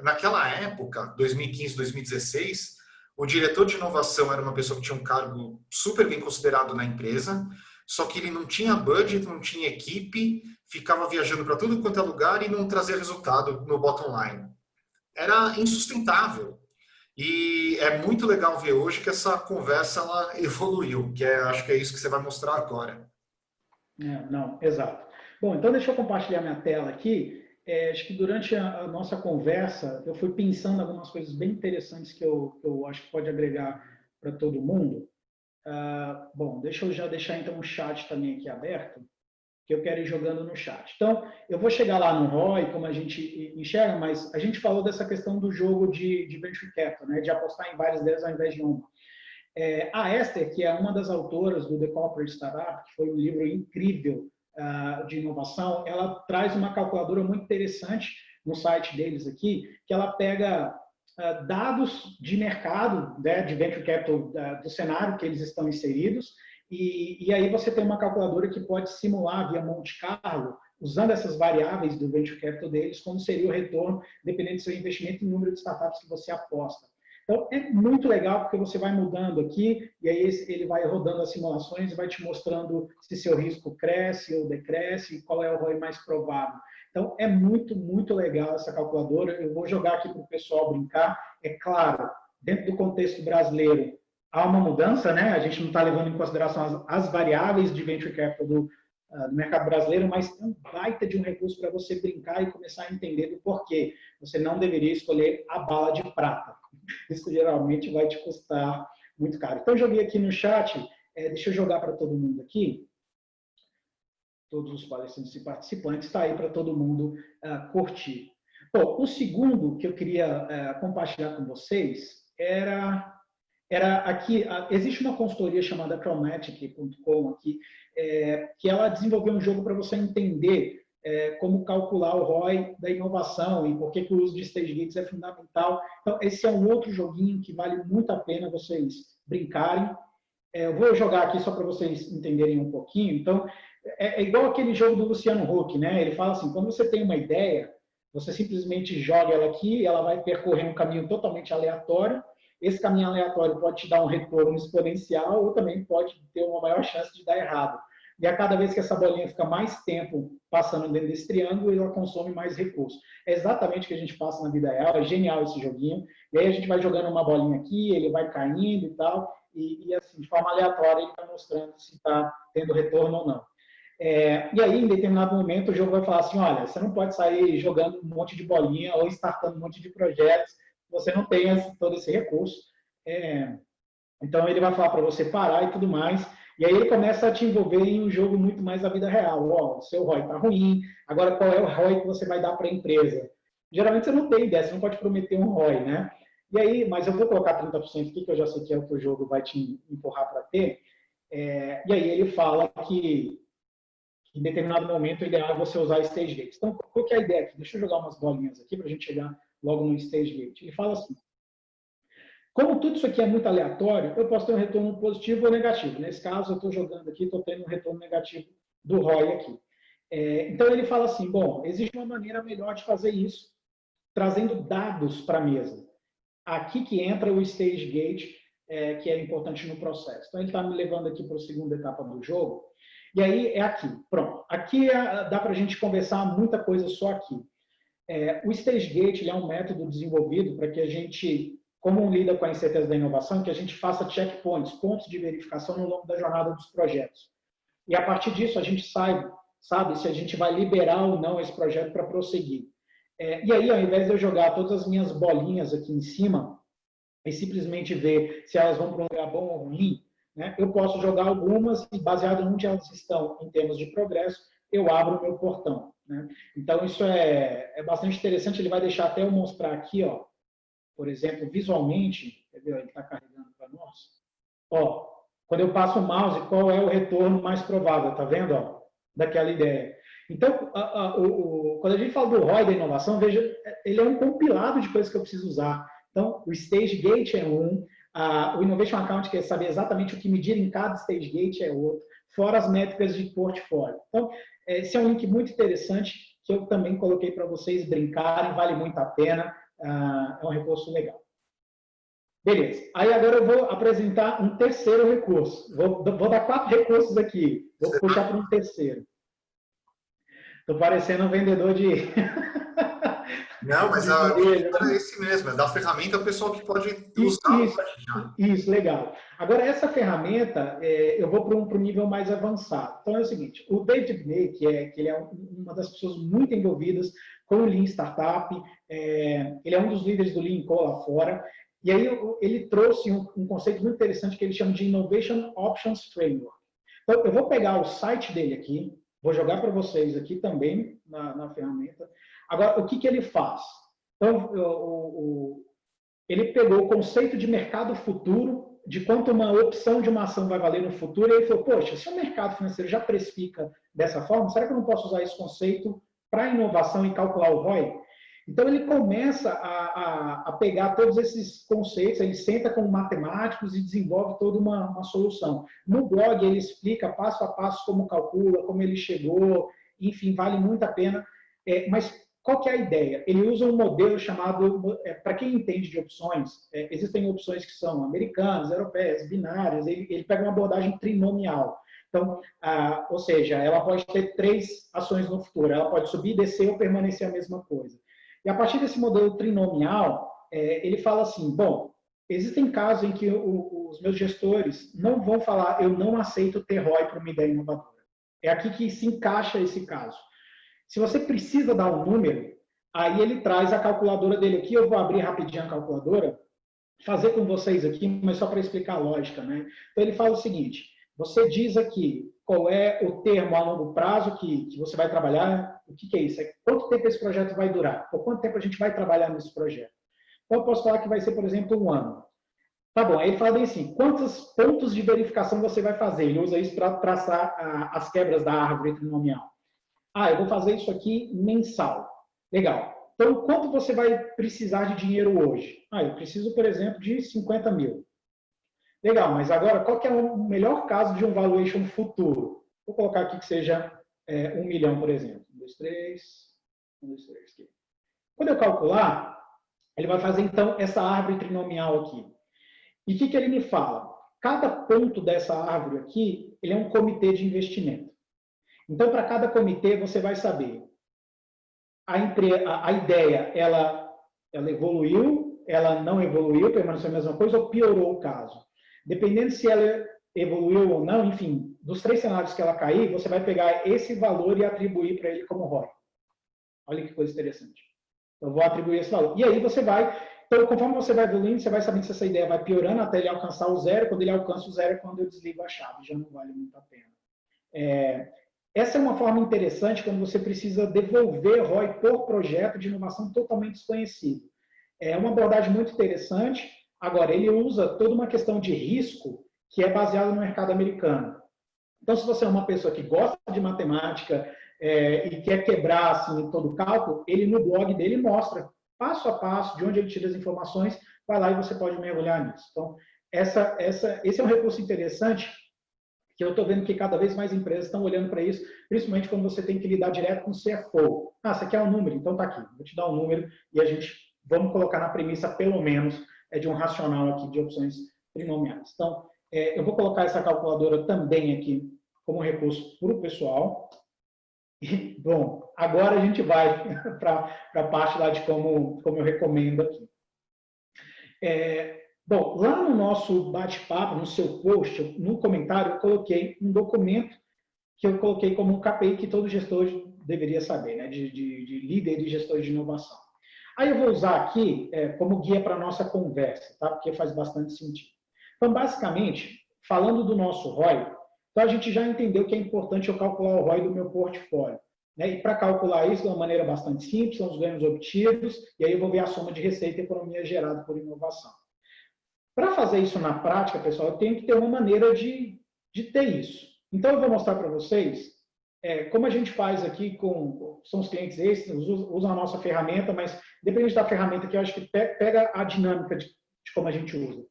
Naquela época, 2015, 2016, o diretor de inovação era uma pessoa que tinha um cargo super bem considerado na empresa, só que ele não tinha budget, não tinha equipe, ficava viajando para tudo quanto é lugar e não trazia resultado no bottom line. Era insustentável. E é muito legal ver hoje que essa conversa ela evoluiu, acho que é isso que você vai mostrar agora. Não, exato. Bom, então deixa eu compartilhar minha tela aqui. Acho que durante a nossa conversa eu fui pensando em algumas coisas bem interessantes que eu acho que pode agregar para todo mundo. Bom, deixa eu já deixar então o chat também aqui aberto, que eu quero ir jogando no chat. Então, eu vou chegar lá no ROI, como a gente enxerga, mas a gente falou dessa questão do jogo de venture capital, né, de apostar em várias delas ao invés de uma. A Esther, que é uma das autoras do The Corporate Startup, que foi um livro incrível de inovação, ela traz uma calculadora muito interessante no site deles aqui, que ela pega dados de mercado, né, de venture capital do cenário que eles estão inseridos, e aí você tem uma calculadora que pode simular via Monte Carlo, usando essas variáveis do venture capital deles, como seria o retorno, dependendo do seu investimento e número de startups que você aposta. Então, é muito legal porque você vai mudando aqui e aí ele vai rodando as simulações e vai te mostrando se seu risco cresce ou decresce e qual é o ROI mais provável. Então, é muito, muito legal essa calculadora. Eu vou jogar aqui para o pessoal brincar. É claro, dentro do contexto brasileiro, há uma mudança, né? A gente não está levando em consideração as variáveis de venture capital do mercado brasileiro, mas é um baita de um recurso para você brincar e começar a entender do porquê. Você não deveria escolher a bala de prata. Isso geralmente vai te custar muito caro. Então, eu joguei aqui no chat, deixa eu jogar para todo mundo aqui. Todos os palestrantes e participantes, está aí para todo mundo curtir. Bom, o segundo que eu queria compartilhar com vocês era aqui, existe uma consultoria chamada Chromatic.com aqui, que ela desenvolveu um jogo para você entender como calcular o ROI da inovação e por que o uso de stage gates é fundamental. Então, esse é um outro joguinho que vale muito a pena vocês brincarem. Eu vou jogar aqui só para vocês entenderem um pouquinho. Então, é igual aquele jogo do Luciano Huck, né? Ele fala assim, quando você tem uma ideia, você simplesmente joga ela aqui, ela vai percorrer um caminho totalmente aleatório. Esse caminho aleatório pode te dar um retorno exponencial ou também pode ter uma maior chance de dar errado. E a cada vez que essa bolinha fica mais tempo passando dentro desse triângulo, ela consome mais recursos. É exatamente o que a gente passa na vida real, é genial esse joguinho. E aí a gente vai jogando uma bolinha aqui, ele vai caindo e tal, e assim, de forma aleatória ele vai mostrando se está tendo retorno ou não. E aí, em determinado momento, o jogo vai falar assim, olha, você não pode sair jogando um monte de bolinha ou startando um monte de projetos, você não tem todo esse recurso. Então, ele vai falar para você parar e tudo mais. E aí ele começa a te envolver em um jogo muito mais da vida real. Ó, o seu ROI está ruim, agora qual é o ROI que você vai dar para a empresa? Geralmente você não tem ideia, você não pode prometer um ROI, né? E aí, mas eu vou colocar 30% aqui, que eu já sei que é o que o jogo vai te empurrar para ter. E aí ele fala que em determinado momento o ideal é você usar stage gates. Então, qual que é a ideia aqui? Deixa eu jogar umas bolinhas aqui para a gente chegar logo no stage gate. Ele fala assim, como tudo isso aqui é muito aleatório, eu posso ter um retorno positivo ou negativo. Nesse caso, eu estou jogando aqui, estou tendo um retorno negativo do ROI aqui. Então, ele fala assim, bom, existe uma maneira melhor de fazer isso, trazendo dados para a mesa. Aqui que entra o stage gate, que é importante no processo. Então, ele está me levando aqui para a segunda etapa do jogo. E aí, é aqui. Pronto. Aqui dá para a gente conversar muita coisa só aqui. O stage gate ele é um método desenvolvido para que a gente, como lida com a incerteza da inovação, que a gente faça checkpoints, pontos de verificação no longo da jornada dos projetos. E a partir disso, a gente sabe se a gente vai liberar ou não esse projeto para prosseguir. E aí, ao invés de eu jogar todas as minhas bolinhas aqui em cima e simplesmente ver se elas vão para um lugar bom ou ruim, né, eu posso jogar algumas e, baseado em onde elas estão em termos de progresso, eu abro o meu portão. Né? Então, isso é bastante interessante. Ele vai deixar até eu mostrar aqui, ó, por exemplo, visualmente, quer ver? Ele está carregando para nós. Ó, quando eu passo o mouse, qual é o retorno mais provável? Tá vendo? Ó, daquela ideia. Então, quando a gente fala do ROI da inovação, veja, ele é um compilado de coisas que eu preciso usar. Então, o Stage Gate é um, o Innovation Account, que é saber exatamente o que medir em cada Stage Gate, é outro. fora as métricas de portfólio. Então, esse é um link muito interessante que eu também coloquei para vocês brincarem, vale muito a pena, é um recurso legal. Beleza. Aí agora eu vou apresentar um terceiro recurso. Vou dar 4 recursos aqui. Vou puxar para um terceiro. Estou parecendo um vendedor de... Não, mas é esse mesmo. É da ferramenta o pessoal que pode usar. Isso, legal. Agora, essa ferramenta, eu vou para um nível mais avançado. Então, é o seguinte, o David Ney, que ele é uma das pessoas muito envolvidas com o Lean Startup, ele é um dos líderes do Lean Co lá fora, e aí ele trouxe um conceito muito interessante que ele chama de Innovation Options Framework. Então, eu vou pegar o site dele aqui, vou jogar para vocês aqui também na ferramenta. Agora, o que ele faz? Então, ele pegou o conceito de mercado futuro, de quanto uma opção de uma ação vai valer no futuro, e ele falou, poxa, se o mercado financeiro já precifica dessa forma, será que eu não posso usar esse conceito para inovação e calcular o ROI? Então, ele começa a pegar todos esses conceitos, ele senta com matemáticos e desenvolve toda uma solução. No blog, ele explica passo a passo como calcula, como ele chegou, enfim, vale muito a pena. Mas qual que é a ideia? Ele usa um modelo chamado, para quem entende de opções, existem opções que são americanas, europeias, binárias, ele pega uma abordagem trinomial. Então, ou seja, ela pode ter 3 ações no futuro, ela pode subir, descer ou permanecer a mesma coisa. E a partir desse modelo trinomial, ele fala assim, bom, existem casos em que os meus gestores não vão falar, eu não aceito ter ROI para uma ideia inovadora. É aqui que se encaixa esse caso. Se você precisa dar um número, aí ele traz a calculadora dele aqui, eu vou abrir rapidinho a calculadora, fazer com vocês aqui, mas só para explicar a lógica, né? Então ele fala o seguinte, você diz aqui qual é o termo a longo prazo que você vai trabalhar, o que é isso? Quanto tempo esse projeto vai durar? Por quanto tempo a gente vai trabalhar nesse projeto? Então eu posso falar que vai ser, por exemplo, 1 ano. Tá bom, aí ele fala bem assim, quantos pontos de verificação você vai fazer? Ele usa isso para traçar as quebras da árvore trinomial. Eu vou fazer isso aqui mensal. Legal. Então, quanto você vai precisar de dinheiro hoje? Eu preciso, por exemplo, de 50 mil. Legal, mas agora, qual que é o melhor caso de um valuation futuro? Vou colocar aqui que seja 1 milhão, por exemplo. 1, 2, 3. 1, 2, 3. Aqui. Quando eu calcular, ele vai fazer, então, essa árvore trinomial aqui. E o que ele me fala? Cada ponto dessa árvore aqui, ele é um comitê de investimento. Então, para cada comitê, você vai saber a ideia, ela evoluiu, ela não evoluiu, permaneceu a mesma coisa, ou piorou o caso. Dependendo se ela evoluiu ou não, enfim, dos 3 cenários que ela cair, você vai pegar esse valor e atribuir para ele como ROI. Olha que coisa interessante. Eu vou atribuir esse valor. E aí você vai... Então, conforme você vai evoluindo, você vai sabendo se essa ideia vai piorando até ele alcançar o 0. Quando ele alcança o 0 é quando eu desligo a chave. Já não vale muito a pena. Essa é uma forma interessante quando você precisa devolver ROI por projeto de inovação totalmente desconhecido. É uma abordagem muito interessante. Agora, ele usa toda uma questão de risco que é baseada no mercado americano. Então, se você é uma pessoa que gosta de matemática e quer quebrar assim, todo o cálculo, ele no blog dele mostra passo a passo de onde ele tira as informações, vai lá e você pode mergulhar nisso. Então, esse é um recurso interessante que eu estou vendo que cada vez mais empresas estão olhando para isso, principalmente quando você tem que lidar direto com o CFO. Você quer um número? Então está aqui, vou te dar um número e a gente vamos colocar na premissa, pelo menos, de um racional aqui de opções trinomiais. Então, eu vou colocar essa calculadora também aqui como recurso para o pessoal. E, bom, agora a gente vai para a parte lá de como eu recomendo aqui. Bom, lá no nosso bate-papo, no seu post, no comentário, eu coloquei um documento que eu coloquei como um KPI que todo gestor deveria saber, né, de líder e gestor de inovação. Aí eu vou usar aqui como guia para a nossa conversa, tá? Porque faz bastante sentido. Então, basicamente, falando do nosso ROI, então a gente já entendeu que é importante eu calcular o ROI do meu portfólio. Né? E para calcular isso de uma maneira bastante simples, são os ganhos obtidos, e aí eu vou ver a soma de receita e economia gerada por inovação. Para fazer isso na prática, pessoal, eu tenho que ter uma maneira de ter isso. Então, eu vou mostrar para vocês como a gente faz aqui são os clientes extras, usam a nossa ferramenta, mas depende da ferramenta que eu acho que pega a dinâmica de como a gente usa.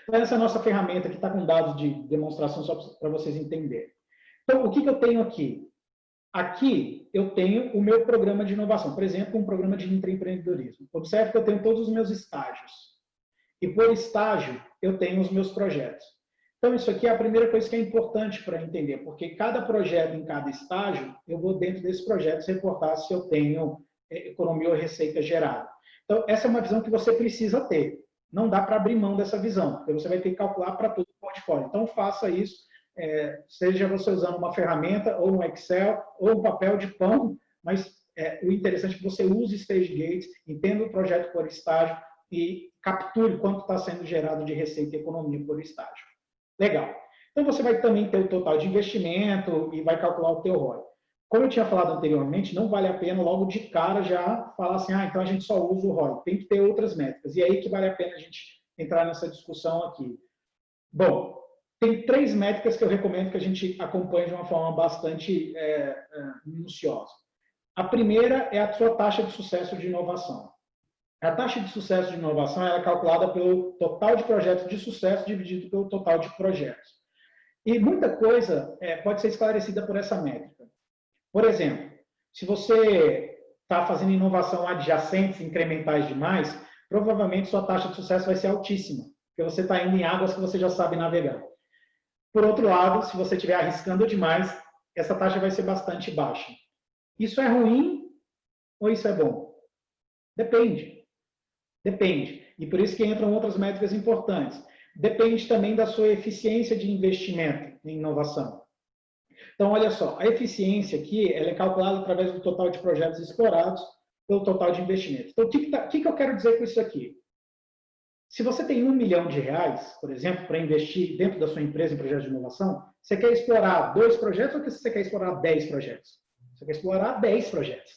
Então, essa é a nossa ferramenta que está com dados de demonstração só para vocês entenderem. Então, o que eu tenho aqui? Aqui eu tenho o meu programa de inovação, por exemplo, um programa de intraempreendedorismo. Observe que eu tenho todos os meus estágios. E por estágio, eu tenho os meus projetos. Então, isso aqui é a primeira coisa que é importante para entender, porque cada projeto em cada estágio, eu vou dentro desse projeto reportar se eu tenho economia ou receita gerada. Então, essa é uma visão que você precisa ter. Não dá para abrir mão dessa visão, porque você vai ter que calcular para todo o portfólio. Então, faça isso, seja você usando uma ferramenta, ou um Excel, ou um papel de pão, mas o interessante é que você use stage gates, entenda o projeto por estágio e capture quanto está sendo gerado de receita e economia por estágio. Legal. Então, você vai também ter o total de investimento e vai calcular o teu ROI. Como eu tinha falado anteriormente, não vale a pena logo de cara já falar assim, então a gente só usa o ROI. Tem que ter outras métricas. E aí que vale a pena a gente entrar nessa discussão aqui. Bom, tem 3 métricas que eu recomendo que a gente acompanhe de uma forma bastante minuciosa. A primeira é a sua taxa de sucesso de inovação. A taxa de sucesso de inovação é calculada pelo total de projetos de sucesso dividido pelo total de projetos. E muita coisa pode ser esclarecida por essa métrica. Por exemplo, se você está fazendo inovação adjacentes, incrementais demais, provavelmente sua taxa de sucesso vai ser altíssima, porque você está indo em águas que você já sabe navegar. Por outro lado, se você estiver arriscando demais, essa taxa vai ser bastante baixa. Isso é ruim ou isso é bom? Depende. Depende. E por isso que entram outras métricas importantes. Depende também da sua eficiência de investimento em inovação. Então, olha só, a eficiência aqui ela é calculada através do total de projetos explorados pelo total de investimento. Então, o que eu quero dizer com isso aqui? Se você tem R$1 milhão, por exemplo, para investir dentro da sua empresa em projetos de inovação, você quer explorar 2 projetos ou você quer explorar 10 projetos? Você quer explorar 10 projetos.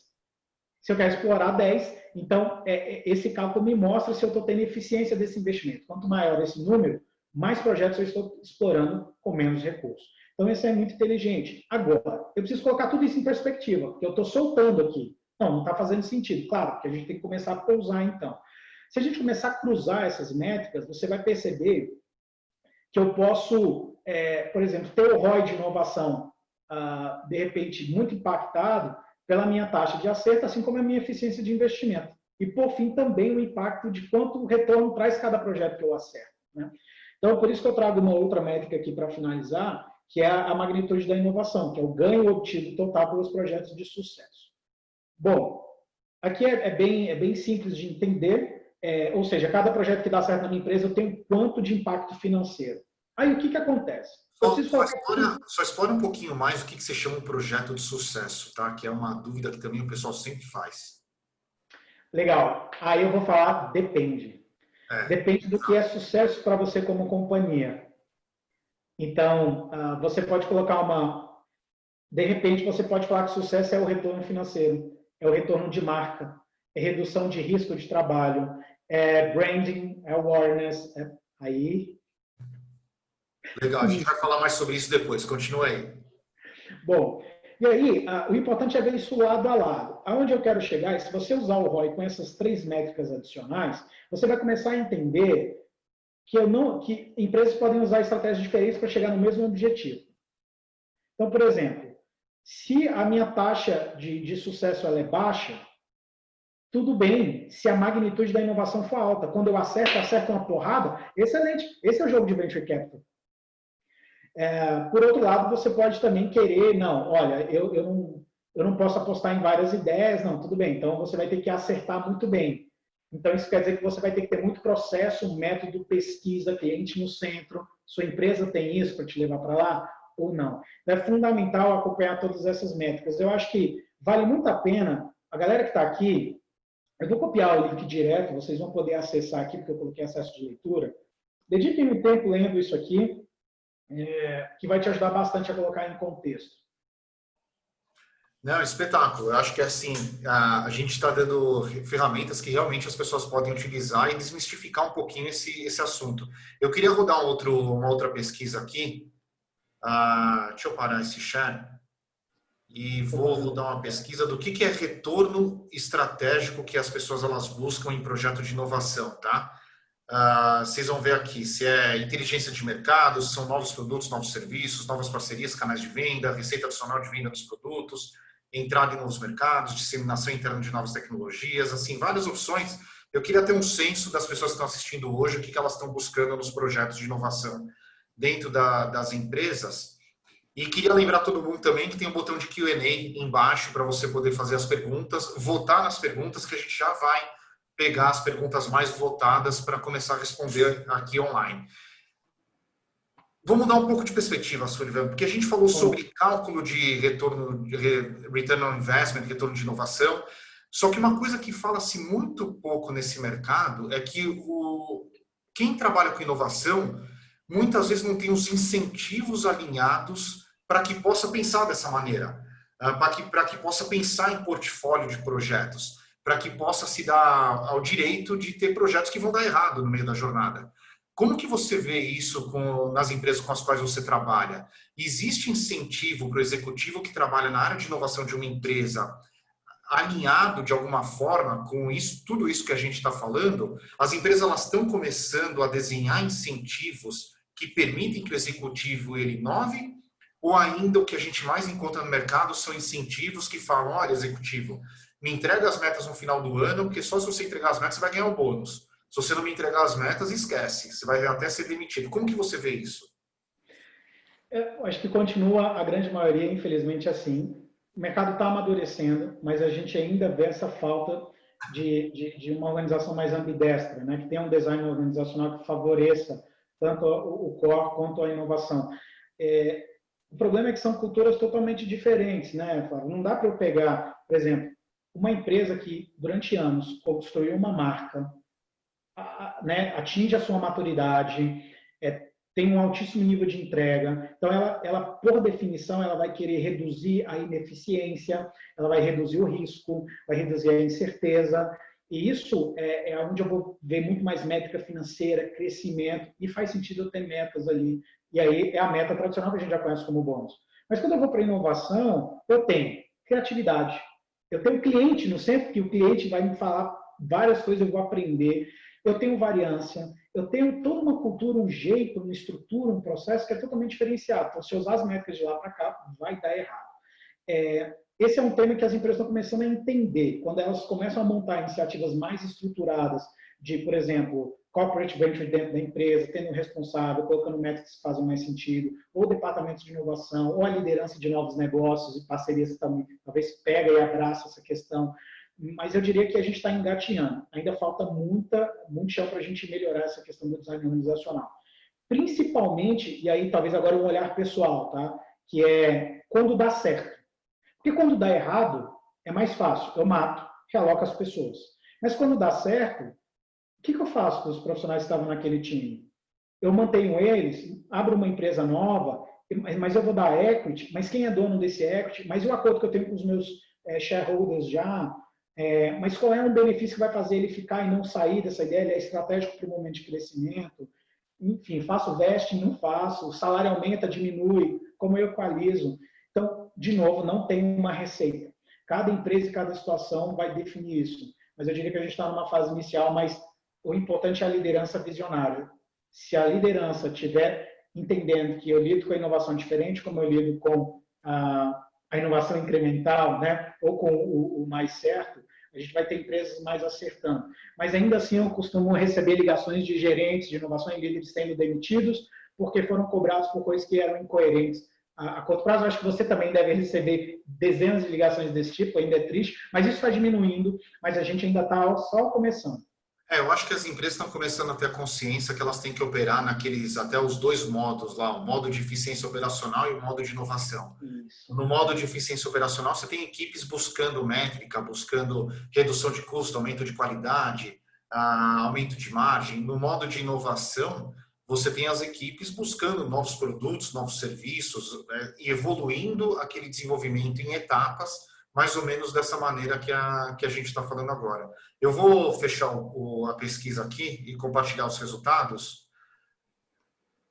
Se eu quero explorar 10, então esse cálculo me mostra se eu estou tendo eficiência desse investimento. Quanto maior esse número, mais projetos eu estou explorando com menos recursos. Então, isso é muito inteligente. Agora, eu preciso colocar tudo isso em perspectiva, porque eu estou soltando aqui. Não está fazendo sentido. Claro, que a gente tem que começar a pousar, então. Se a gente começar a cruzar essas métricas, você vai perceber que eu posso, por exemplo, ter o ROI de inovação, de repente, muito impactado pela minha taxa de acerto, assim como a minha eficiência de investimento. E, por fim, também o impacto de quanto retorno traz cada projeto que eu acerto. Né? Então, por isso que eu trago uma outra métrica aqui para finalizar, que é a magnitude da inovação, que é o ganho obtido total pelos projetos de sucesso. Bom, aqui é bem simples de entender, ou seja, cada projeto que dá certo na minha empresa eu tenho quanto de impacto financeiro. Aí, o que acontece? Só explora um pouquinho mais o que você chama um projeto de sucesso, tá? Que é uma dúvida que também o pessoal sempre faz. Legal. Aí eu vou falar, depende. Depende do que é sucesso para você como companhia. Então, você pode colocar de repente, você pode falar que sucesso é o retorno financeiro, é o retorno de marca, é redução de risco de trabalho, é branding, é awareness, aí... Legal, a gente vai falar mais sobre isso depois. Continua aí. Bom, e aí, o importante é ver isso lado a lado. Aonde eu quero chegar é, se você usar o ROI com essas 3 métricas adicionais, você vai começar a entender que empresas podem usar estratégias diferentes para chegar no mesmo objetivo. Então, por exemplo, se a minha taxa de sucesso ela é baixa, tudo bem se a magnitude da inovação for alta. Quando eu acerto uma porrada, excelente. Esse é o jogo de Venture Capital. Por outro lado, você pode também querer, olha, eu não posso apostar em várias ideias, não, tudo bem, então você vai ter que acertar muito bem. Então, isso quer dizer que você vai ter que ter muito processo, método, pesquisa, cliente no centro, sua empresa tem isso para te levar para lá ou não. É fundamental acompanhar todas essas métricas. Eu acho que vale muito a pena, a galera que está aqui, eu vou copiar o link direto, vocês vão poder acessar aqui, porque eu coloquei acesso de leitura. Dediquem um tempo lendo isso aqui, que vai te ajudar bastante a colocar em contexto. Não, espetáculo. Eu acho que assim, a gente está dando ferramentas que realmente as pessoas podem utilizar e desmistificar um pouquinho esse assunto. Eu queria rodar uma outra pesquisa aqui. Deixa eu parar esse share e vou rodar uma pesquisa do que é retorno estratégico que as pessoas elas buscam em projeto de inovação, tá? Vocês vão ver aqui se é inteligência de mercado, se são novos produtos, novos serviços, novas parcerias, canais de venda, receita adicional de venda dos produtos, entrada em novos mercados, disseminação interna de novas tecnologias, assim, várias opções. Eu queria ter um senso das pessoas que estão assistindo hoje, o que elas estão buscando nos projetos de inovação dentro das empresas. E queria lembrar todo mundo também que tem um botão de Q&A embaixo para você poder fazer as perguntas, votar nas perguntas, que a gente já vai pegar as perguntas mais votadas para começar a responder aqui online. Vamos mudar um pouco de perspectiva, Sullivan, porque a gente falou sobre cálculo de retorno, de return on investment, retorno de inovação, só que uma coisa que fala-se muito pouco nesse mercado é que quem trabalha com inovação muitas vezes não tem os incentivos alinhados para que possa pensar dessa maneira, para que possa pensar em portfólio de projetos, para que possa se dar ao direito de ter projetos que vão dar errado no meio da jornada. Como que você vê isso nas empresas com as quais você trabalha? Existe incentivo para o executivo que trabalha na área de inovação de uma empresa alinhado de alguma forma com isso, tudo isso que a gente está falando? As empresas elas estão começando a desenhar incentivos que permitem que o executivo ele inove, ou ainda o que a gente mais encontra no mercado são incentivos que falam, olha, executivo, me entrega as metas no final do ano, porque só se você entregar as metas você vai ganhar um bônus. Se você não me entregar as metas, esquece, você vai até ser demitido. Como que você vê isso? Eu acho que continua a grande maioria, infelizmente, assim. O mercado está amadurecendo, mas a gente ainda vê essa falta de uma organização mais ambidestra, né? Que tenha um design organizacional que favoreça tanto o core quanto a inovação. O problema é que são culturas totalmente diferentes, né, Flávio? Não dá para eu pegar, por exemplo, uma empresa que durante anos construiu uma marca, né, atinge a sua maturidade, tem um altíssimo nível de entrega, então ela, por definição, ela vai querer reduzir a ineficiência, ela vai reduzir o risco, vai reduzir a incerteza, e isso é onde eu vou ver muito mais métrica financeira, crescimento, e faz sentido eu ter metas ali. E aí é a meta tradicional que a gente já conhece como bônus. Mas quando eu vou para inovação, eu tenho criatividade. Eu tenho cliente no centro, que o cliente vai me falar várias coisas, eu vou aprender. Eu tenho variância, eu tenho toda uma cultura, um jeito, uma estrutura, um processo que é totalmente diferenciado. Então, se eu usar as métricas de lá para cá, vai dar errado. Esse é um tema que as empresas estão começando a entender. Quando elas começam a montar iniciativas mais estruturadas, de, por exemplo, corporate venture dentro da empresa, tendo um responsável, colocando métricas que fazem mais sentido, ou departamentos de inovação, ou a liderança de novos negócios e parcerias também, talvez pega e abraça essa questão. Mas eu diria que a gente está engatinhando. Ainda falta muito chão para a gente melhorar essa questão do design organizacional. Principalmente, e aí talvez agora um olhar pessoal, tá? Que é quando dá certo. Porque quando dá errado, é mais fácil. Eu mato, realoco as pessoas. Mas quando dá certo, o que eu faço com os profissionais que estavam naquele time? Eu mantenho eles, abro uma empresa nova, mas eu vou dar equity, mas quem é dono desse equity? Mas o acordo que eu tenho com os meus shareholders já? Mas qual é um benefício que vai fazer ele ficar e não sair dessa ideia? Ele é estratégico para o momento de crescimento? Enfim, faço vesting, não faço, o salário aumenta, diminui, como eu equalizo? Então, de novo, não tem uma receita. Cada empresa e cada situação vai definir isso. Mas eu diria que a gente está numa fase inicial, mas o importante é a liderança visionária. Se a liderança estiver entendendo que eu lido com a inovação diferente, como eu lido com a inovação incremental, né, ou com o mais certo, a gente vai ter empresas mais acertando. Mas ainda assim eu costumo receber ligações de gerentes de inovação e líderes sendo demitidos porque foram cobrados por coisas que eram incoerentes. A curto prazo, eu acho que você também deve receber dezenas de ligações desse tipo, ainda é triste, mas isso está diminuindo, mas a gente ainda está só começando. Eu acho que as empresas estão começando a ter a consciência que elas têm que operar naqueles, até os dois modos lá, o modo de eficiência operacional e o modo de inovação. Isso. No modo de eficiência operacional, você tem equipes buscando métrica, buscando redução de custo, aumento de qualidade, aumento de margem. No modo de inovação, você tem as equipes buscando novos produtos, novos serviços, e evoluindo aquele desenvolvimento em etapas, mais ou menos dessa maneira que a gente está falando agora. Eu vou fechar a pesquisa aqui e compartilhar os resultados.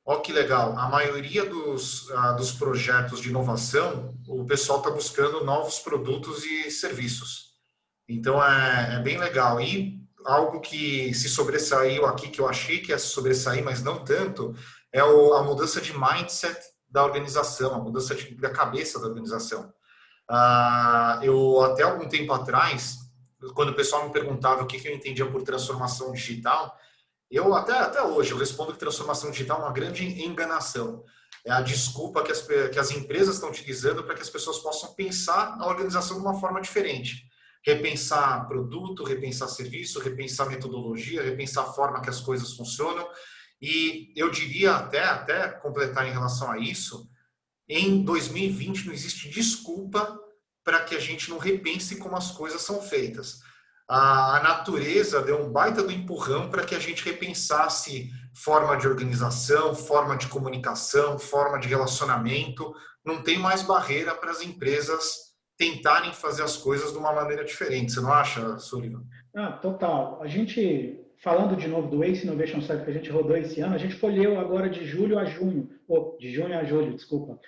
Olha que legal, a maioria dos projetos de inovação, o pessoal está buscando novos produtos e serviços. Então, é bem legal. E algo que se sobressaiu aqui, que eu achei que ia se sobressair, mas não tanto, é a mudança de mindset da organização, a mudança da cabeça da organização. Eu, até algum tempo atrás, quando o pessoal me perguntava o que eu entendia por transformação digital, eu até hoje eu respondo que transformação digital é uma grande enganação. É a desculpa que as empresas estão utilizando para que as pessoas possam pensar a organização de uma forma diferente. Repensar produto, repensar serviço, repensar metodologia, repensar a forma que as coisas funcionam. E eu diria até completar em relação a isso, em 2020 não existe desculpa para que a gente não repense como as coisas são feitas. A natureza deu um baita do empurrão para que a gente repensasse forma de organização, forma de comunicação, forma de relacionamento. Não tem mais barreira para as empresas tentarem fazer as coisas de uma maneira diferente. Você não acha, Sullivan? Total. A gente, falando de novo do Ace Innovation Summit que a gente rodou esse ano, a gente colheu agora de julho a junho, de junho a julho, desculpa.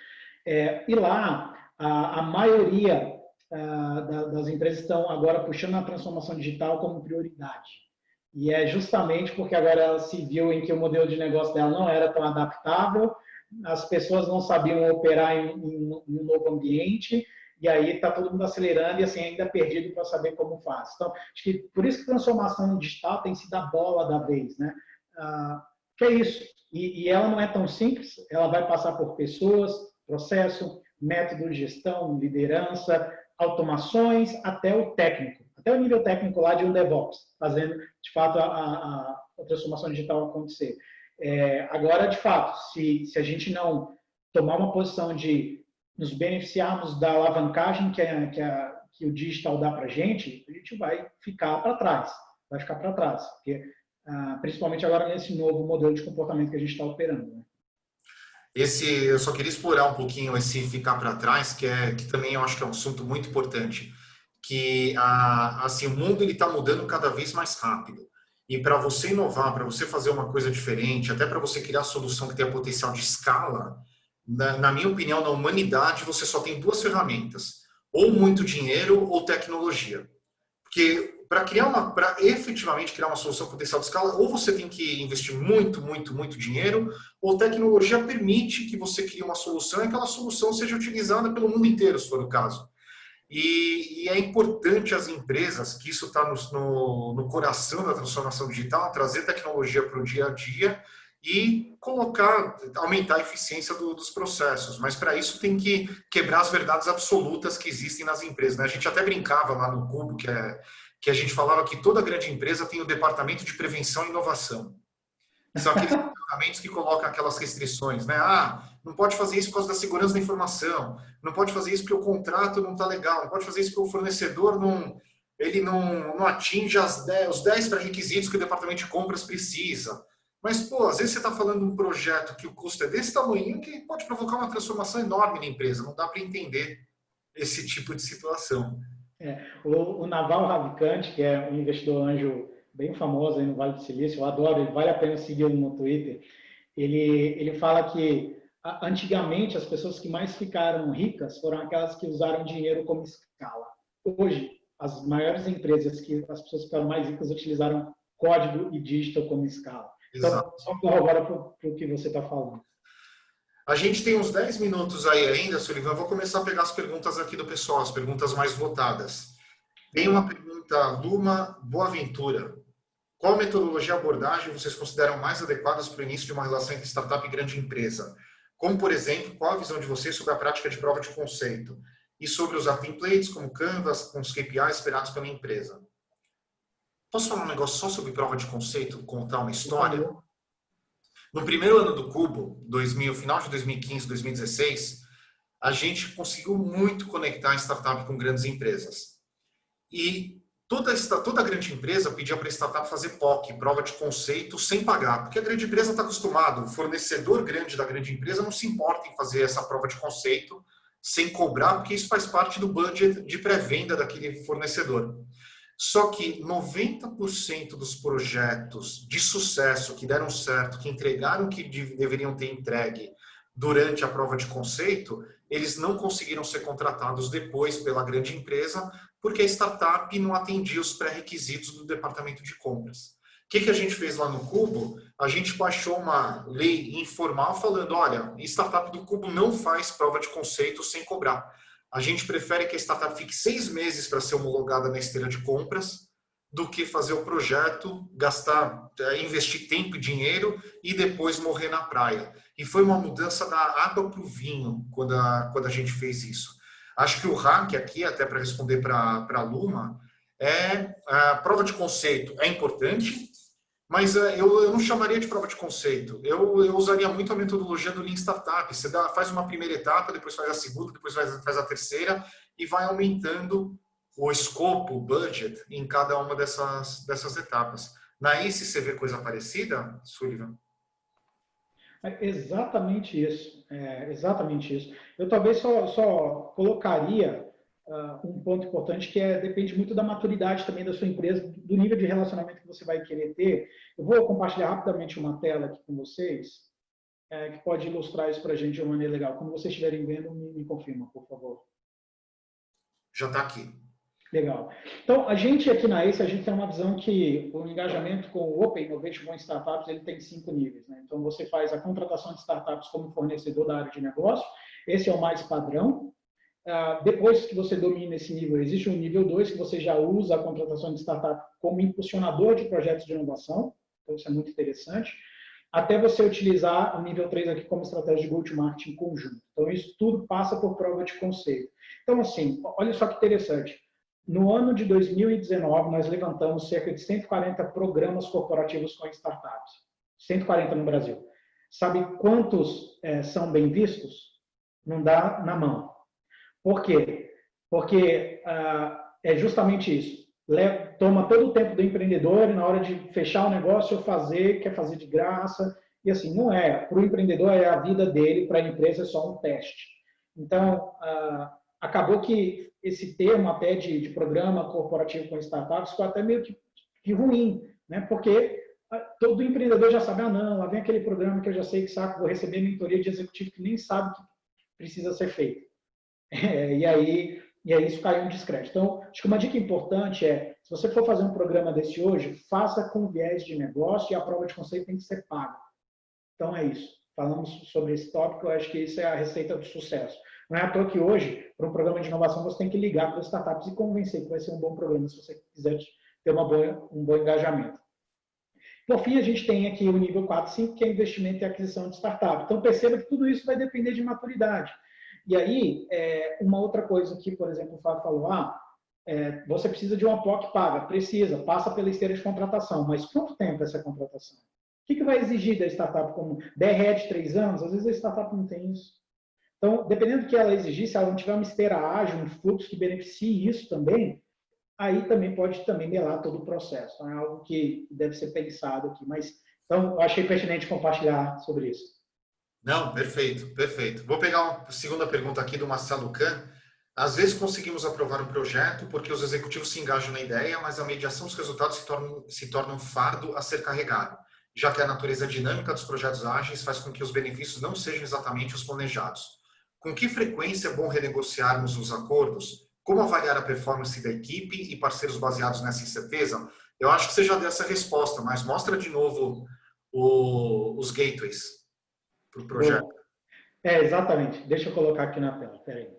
E lá, a maioria das empresas estão agora puxando a transformação digital como prioridade. E é justamente porque agora ela se viu em que o modelo de negócio dela não era tão adaptável, as pessoas não sabiam operar em um novo ambiente, e aí está todo mundo acelerando e assim ainda perdido para saber como faz. Então, acho que por isso que a transformação digital tem sido a bola da vez, né? Que é isso. E ela não é tão simples, ela vai passar por pessoas, processo, método de gestão, liderança, automações, até o técnico, até o nível técnico lá de um DevOps, fazendo, de fato, a transformação digital acontecer. Agora, de fato, se a gente não tomar uma posição de nos beneficiarmos da alavancagem que o digital dá para a gente vai ficar para trás, porque, principalmente agora nesse novo modelo de comportamento que a gente está operando, né? Eu só queria explorar um pouquinho esse ficar para trás, que também eu acho que é um assunto muito importante, que assim, o mundo ele está mudando cada vez mais rápido. E para você inovar, para você fazer uma coisa diferente, até para você criar solução que tenha potencial de escala, na minha opinião, na humanidade, você só tem duas ferramentas, ou muito dinheiro ou tecnologia. Porque para efetivamente criar uma solução potencial de escala, ou você tem que investir muito, muito, muito dinheiro, ou tecnologia permite que você crie uma solução e aquela solução seja utilizada pelo mundo inteiro, se for o caso. E é importante as empresas, que isso está no coração da transformação digital, trazer tecnologia para o dia a dia e aumentar a eficiência dos processos. Mas para isso tem que quebrar as verdades absolutas que existem nas empresas, né? A gente até brincava lá no Cubo, que a gente falava que toda grande empresa tem o departamento de prevenção e inovação. São aqueles departamentos que colocam aquelas restrições, né? Não pode fazer isso por causa da segurança da informação, não pode fazer isso porque o contrato não está legal, não pode fazer isso porque o fornecedor não atinge os 10 pré-requisitos que o departamento de compras precisa. Mas, pô, às vezes você está falando de um projeto que o custo é desse tamanho que pode provocar uma transformação enorme na empresa. Não dá para entender esse tipo de situação. O Naval Ravikant, que é um investidor anjo bem famoso aí no Vale do Silício, eu adoro, ele vale a pena seguir ele no Twitter. Ele fala que antigamente as pessoas que mais ficaram ricas foram aquelas que usaram dinheiro como escala. Hoje, as maiores empresas que as pessoas ficaram mais ricas utilizaram código e dígito como escala. Então, só corrobora para o que você está falando. A gente tem uns 10 minutos aí ainda, Sullivan. Eu vou começar a pegar as perguntas aqui do pessoal, as perguntas mais votadas. Tem uma pergunta, Luma Boaventura. Qual metodologia e abordagem vocês consideram mais adequadas para o início de uma relação entre startup e grande empresa? Como, por exemplo, qual a visão de vocês sobre a prática de prova de conceito? E sobre usar templates como Canvas, com os KPIs esperados pela empresa? Posso falar um negócio só sobre prova de conceito, contar uma história? No primeiro ano do Cubo, final de 2015, 2016, a gente conseguiu muito conectar a startup com grandes empresas. E toda grande empresa pedia para a startup fazer POC, prova de conceito, sem pagar, porque a grande empresa está acostumada, o fornecedor grande da grande empresa não se importa em fazer essa prova de conceito sem cobrar, porque isso faz parte do budget de pré-venda daquele fornecedor. Só que 90% dos projetos de sucesso que deram certo, que entregaram o que deveriam ter entregue durante a prova de conceito, eles não conseguiram ser contratados depois pela grande empresa, porque a startup não atendia os pré-requisitos do departamento de compras. O que a gente fez lá no Cubo? A gente baixou uma lei informal falando, olha, startup do Cubo não faz prova de conceito sem cobrar. A gente prefere que a startup fique 6 meses para ser homologada na esteira de compras do que fazer o projeto, gastar, investir tempo e dinheiro e depois morrer na praia. E foi uma mudança da água para o vinho quando a gente fez isso. Acho que o hack aqui, até para responder para a Luma, a prova de conceito é importante, mas eu não chamaria de prova de conceito. Eu usaria muito a metodologia do Lean Startup. Você faz uma primeira etapa, depois faz a segunda, depois faz a terceira e vai aumentando o escopo, o budget em cada uma dessas etapas. Na ICE você vê coisa parecida, Sullivan? É exatamente isso. Exatamente isso. Eu talvez só colocaria um ponto importante que depende muito da maturidade também da sua empresa, do nível de relacionamento que você vai querer ter. Eu vou compartilhar rapidamente uma tela aqui com vocês, que pode ilustrar isso para a gente de uma maneira legal. Quando vocês estiverem vendo, me confirma, por favor. Já está aqui. Legal. Então, a gente aqui na ACE, a gente tem uma visão que o engajamento com o Open Innovation com Startups, ele tem 5 níveis, né? Então, você faz a contratação de startups como fornecedor da área de negócio, esse é o mais padrão. Depois que você domina esse nível, existe um nível 2, que você já usa a contratação de startup como impulsionador de projetos de inovação, então isso é muito interessante, até você utilizar o nível 3 aqui como estratégia de go-to-market em conjunto. Então, isso tudo passa por prova de conceito. Então, assim, olha só que interessante. No ano de 2019, nós levantamos cerca de 140 programas corporativos com startups. 140 no Brasil. Sabe quantos são bem vistos? Não dá na mão. Por quê? Porque é justamente isso. Toma todo o tempo do empreendedor e na hora de fechar o negócio, quer fazer de graça. E assim, não é. Para o empreendedor é a vida dele, para a empresa é só um teste. Então, acabou que esse termo até de programa corporativo com startups ficou até meio que ruim, né? Porque todo empreendedor já sabe, não, lá vem aquele programa que eu já sei que saco, vou receber mentoria de executivo que nem sabe o que precisa ser feito. E aí isso caiu em descrédito. Então, acho que uma dica importante se você for fazer um programa desse hoje, faça com viés de negócio e a prova de conceito tem que ser paga. Então, é isso. Falamos sobre esse tópico, eu acho que isso é a receita do sucesso. Não é à toa que hoje, para um programa de inovação, você tem que ligar para as startups e convencer que vai ser um bom programa, se você quiser ter um bom engajamento. Por fim, a gente tem aqui o nível 4 e 5, que é investimento e aquisição de startup. Então, perceba que tudo isso vai depender de maturidade. E aí, uma outra coisa que, por exemplo, o Fábio falou, você precisa de uma POC paga. Precisa, passa pela esteira de contratação. Mas quanto tempo essa contratação? O que vai exigir da startup? Como DRE de 3 anos? Às vezes a startup não tem isso. Então, dependendo do que ela exigir, se ela não tiver uma esteira ágil, um fluxo que beneficie isso também, aí também pode melar todo o processo. Então, é algo que deve ser pensado aqui. Então, eu achei pertinente compartilhar sobre isso. Não, perfeito, perfeito. Vou pegar uma segunda pergunta aqui do Marcelo Kahn. Às vezes conseguimos aprovar um projeto porque os executivos se engajam na ideia, mas a mediação dos resultados se torna um fardo a ser carregado, já que a natureza dinâmica dos projetos ágeis faz com que os benefícios não sejam exatamente os planejados. Com que frequência é bom renegociarmos os acordos? Como avaliar a performance da equipe e parceiros baseados nessa incerteza? Eu acho que você já deu essa resposta, mas mostra de novo os gateways para o projeto. Exatamente. Deixa eu colocar aqui na tela. Espera aí.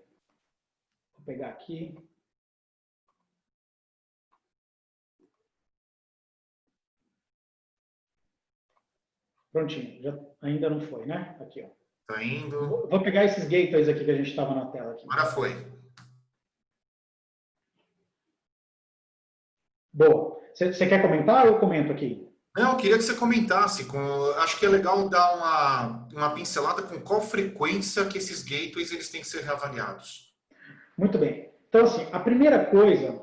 Vou pegar aqui. Prontinho. Ainda não foi, né? Aqui, ó. Tá indo. Vou pegar esses gateways aqui que a gente estava na tela. Aqui. Agora foi. Boa. Você quer comentar ou eu comento aqui? Não, eu queria que você comentasse. Acho que é legal dar uma pincelada com qual frequência que esses gateways eles têm que ser reavaliados. Muito bem. Então, assim, a primeira coisa,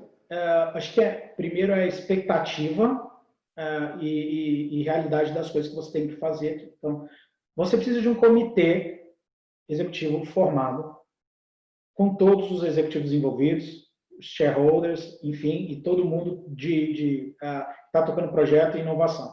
acho que primeiro é a expectativa e realidade das coisas que você tem que fazer aqui. Então, você precisa de um comitê executivo formado com todos os executivos envolvidos, shareholders, enfim, e todo mundo que está tocando projeto e inovação,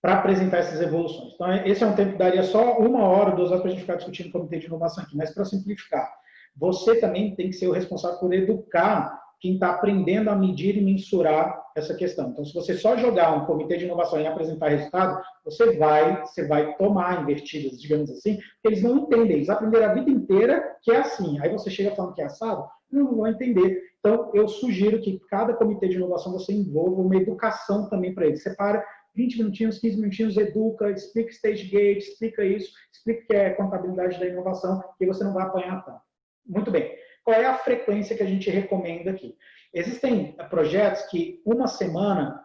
para apresentar essas evoluções. Então, esse é um tempo que daria só 1 hora, 2 horas para a gente ficar discutindo o comitê de inovação aqui, mas para simplificar, você também tem que ser o responsável por educar quem está aprendendo a medir e mensurar essa questão. Então, se você só jogar um comitê de inovação e apresentar resultado, você vai tomar invertidas, digamos assim, porque eles não entendem. Eles aprenderam a vida inteira que é assim. Aí você chega falando que é assado, não vão entender. Então, eu sugiro que cada comitê de inovação você envolva uma educação também para eles. Separa 20 minutinhos, 15 minutinhos, educa, explica stage gate, explica isso, explica o que é contabilidade da inovação, que você não vai apanhar tanto. Muito bem. Qual é a frequência que a gente recomenda aqui? Existem projetos que uma semana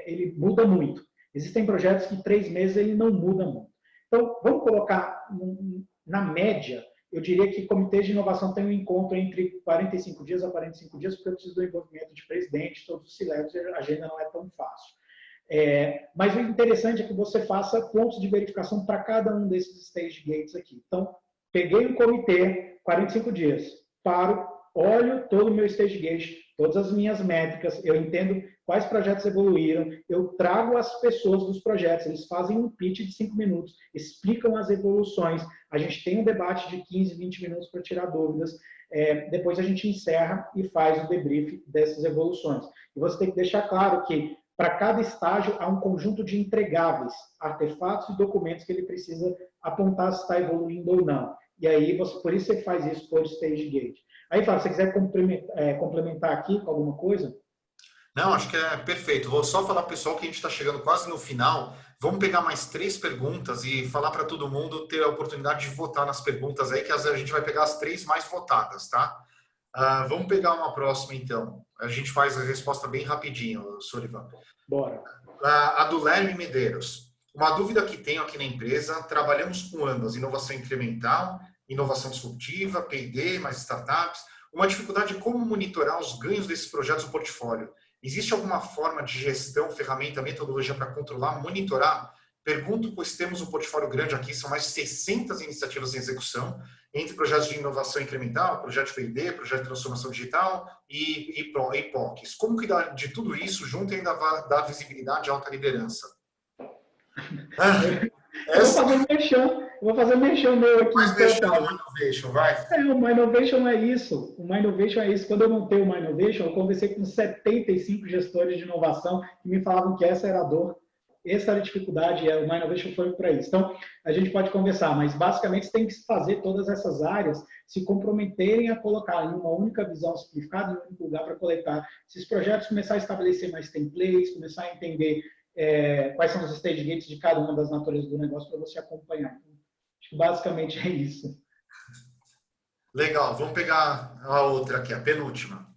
ele muda muito. Existem projetos que 3 meses ele não muda muito. Então, vamos colocar na média, eu diria que comitês de inovação tem um encontro entre 45 dias a 45 dias, porque eu preciso do envolvimento de presidente, todos os C-levels, a agenda não é tão fácil. Mas o interessante é que você faça pontos de verificação para cada um desses stage gates aqui. Então, peguei um comitê, 45 dias, paro, olho todo o meu stage gate, todas as minhas métricas, eu entendo quais projetos evoluíram, eu trago as pessoas dos projetos, eles fazem um pitch de 5 minutos, explicam as evoluções, a gente tem um debate de 15, 20 minutos para tirar dúvidas, depois a gente encerra e faz o debrief dessas evoluções. E você tem que deixar claro que para cada estágio há um conjunto de entregáveis, artefatos e documentos que ele precisa apontar se está evoluindo ou não. E aí, por isso você faz isso por stage gate. Aí, Flávio, se você quiser complementar aqui com alguma coisa? Não, acho que é perfeito. Vou só falar, pessoal, que a gente está chegando quase no final. Vamos pegar mais 3 perguntas e falar para todo mundo ter a oportunidade de votar nas perguntas aí, que a gente vai pegar as 3 mais votadas, tá? Vamos pegar uma próxima, então. A gente faz a resposta bem rapidinho, Sullivan. Bora. A do Lerme Medeiros. Uma dúvida que tenho aqui na empresa, trabalhamos com ambas, inovação incremental, inovação disruptiva, P&D, mais startups. Uma dificuldade é como monitorar os ganhos desses projetos no portfólio. Existe alguma forma de gestão, ferramenta, metodologia para controlar, monitorar? Pergunto, pois temos um portfólio grande aqui, são mais de 600 iniciativas em execução, entre projetos de inovação incremental, projeto de P&D, projeto de transformação digital e POCs. Como cuidar de tudo isso junto e ainda dar visibilidade à alta liderança? Vou fazer um merchan meu aqui. Mas deixa o Innovation, vai. O My Innovation é isso. O My Innovation é isso. Quando eu montei o My Innovation, eu conversei com 75 gestores de inovação que me falavam que essa era a dor, essa era a dificuldade, e o My Innovation foi para isso. Então, a gente pode conversar, mas basicamente você tem que fazer todas essas áreas se comprometerem a colocar em uma única visão simplificada, em um único lugar para coletar esses projetos, começar a estabelecer mais templates, começar a entender quais são os stage gates de cada uma das naturezas do negócio para você acompanhar. Então, acho que basicamente é isso. Legal, vamos pegar a outra aqui, a penúltima.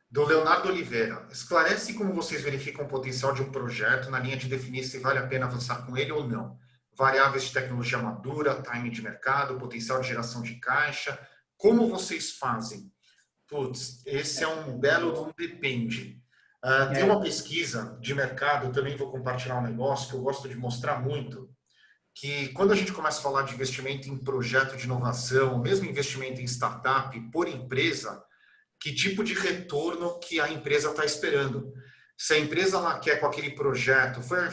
Do Leonardo Oliveira. Esclarece como vocês verificam o potencial de um projeto na linha de definir se vale a pena avançar com ele ou não. Variáveis de tecnologia madura, timing de mercado, potencial de geração de caixa. Como vocês fazem? Putz, esse é um belo depende. Tem uma pesquisa de mercado, eu também vou compartilhar um negócio que eu gosto de mostrar muito, que quando a gente começa a falar de investimento em projeto de inovação, mesmo investimento em startup por empresa, que tipo de retorno que a empresa está esperando. Se a empresa ela quer com aquele projeto, foi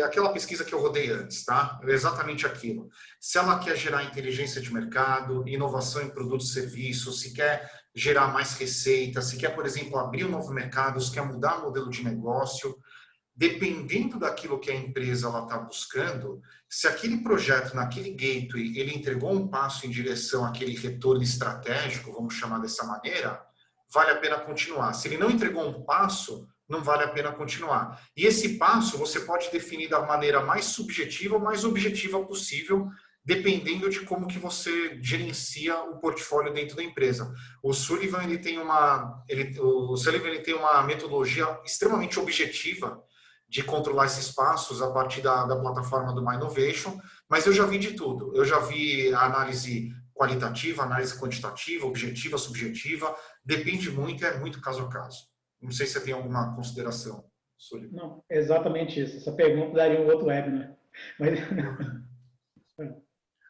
aquela pesquisa que eu rodei antes, tá? Exatamente aquilo. Se ela quer gerar inteligência de mercado, inovação em produtos e serviços, se quer gerar mais receita, se quer, por exemplo, abrir um novo mercado, se quer mudar o modelo de negócio, dependendo daquilo que a empresa está buscando, se aquele projeto, naquele gateway, ele entregou um passo em direção àquele retorno estratégico, vamos chamar dessa maneira, vale a pena continuar. Se ele não entregou um passo, não vale a pena continuar. E esse passo você pode definir da maneira mais subjetiva ou mais objetiva possível, dependendo de como que você gerencia o portfólio dentro da empresa. O Sullivan ele tem uma metodologia extremamente objetiva de controlar esses passos a partir da plataforma do My Innovation, mas eu já vi de tudo. Eu já vi a análise qualitativa, análise quantitativa, objetiva, subjetiva, depende muito, é muito caso a caso. Não sei se você tem alguma consideração, Sullivan. Não, exatamente isso. Essa pergunta daria um outro webinar. Mas...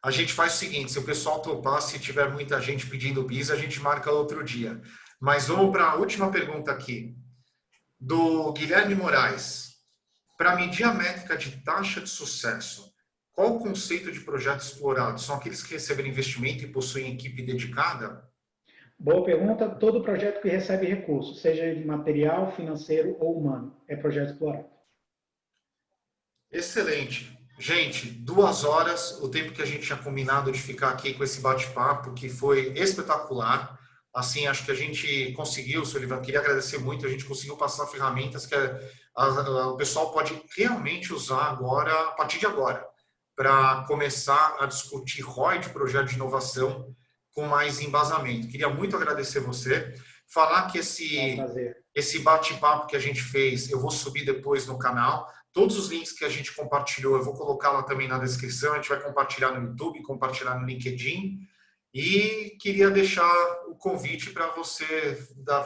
A gente faz o seguinte, se o pessoal topar, se tiver muita gente pedindo bis, a gente marca outro dia. Mas vamos para a última pergunta aqui, do Guilherme Moraes. Para medir a métrica de taxa de sucesso, qual o conceito de projeto explorado? São aqueles que receberam investimento e possuem equipe dedicada? Boa pergunta. Todo projeto que recebe recurso, seja de material, financeiro ou humano, é projeto explorado. Excelente. Gente, 2 horas, o tempo que a gente tinha combinado de ficar aqui com esse bate-papo, que foi espetacular. Assim, acho que a gente conseguiu, Sullivan, queria agradecer muito, a gente conseguiu passar ferramentas que o pessoal pode realmente usar agora, a partir de agora, para começar a discutir ROI de projeto de inovação com mais embasamento. Queria muito agradecer você, falar que esse bate-papo que a gente fez, eu vou subir depois no canal. Todos os links que a gente compartilhou, eu vou colocar lá também na descrição. A gente vai compartilhar no YouTube, compartilhar no LinkedIn. E queria deixar o convite para você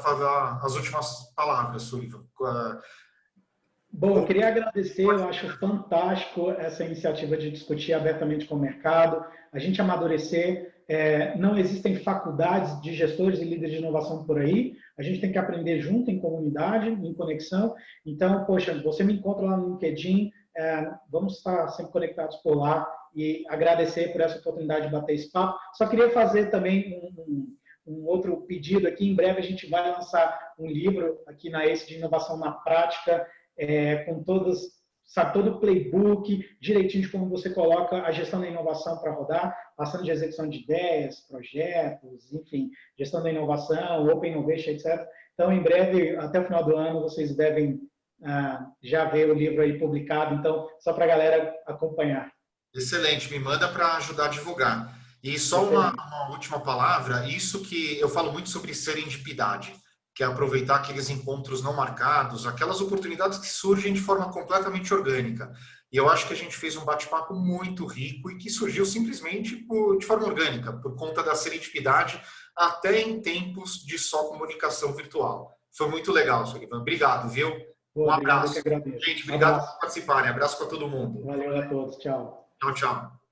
falar as últimas palavras, Sullivan. Bom, eu queria agradecer, eu acho fantástico essa iniciativa de discutir abertamente com o mercado, a gente amadurecer. Não existem faculdades de gestores e líderes de inovação por aí, a gente tem que aprender junto, em comunidade, em conexão. Então, poxa, você me encontra lá no LinkedIn, vamos estar sempre conectados por lá e agradecer por essa oportunidade de bater esse papo. Só queria fazer também um outro pedido aqui, em breve a gente vai lançar um livro aqui na ACE de Inovação na Prática, com todo o playbook, direitinho de como você coloca a gestão da inovação para rodar, passando de execução de ideias, projetos, enfim, gestão da inovação, Open Innovation, etc. Então, em breve, até o final do ano, vocês devem já ver o livro aí publicado, então, só para a galera acompanhar. Excelente, me manda para ajudar a divulgar. E só uma última palavra, isso que eu falo muito sobre serendipidade, que é aproveitar aqueles encontros não marcados, aquelas oportunidades que surgem de forma completamente orgânica. E eu acho que a gente fez um bate-papo muito rico e que surgiu simplesmente de forma orgânica, por conta da serendipidade, até em tempos de só comunicação virtual. Foi muito legal, Sullivan. Obrigado, viu? Um abraço. Eu que agradeço. Gente, obrigado por participarem. Abraço para todo mundo. Valeu a todos. Tchau. Tchau, tchau.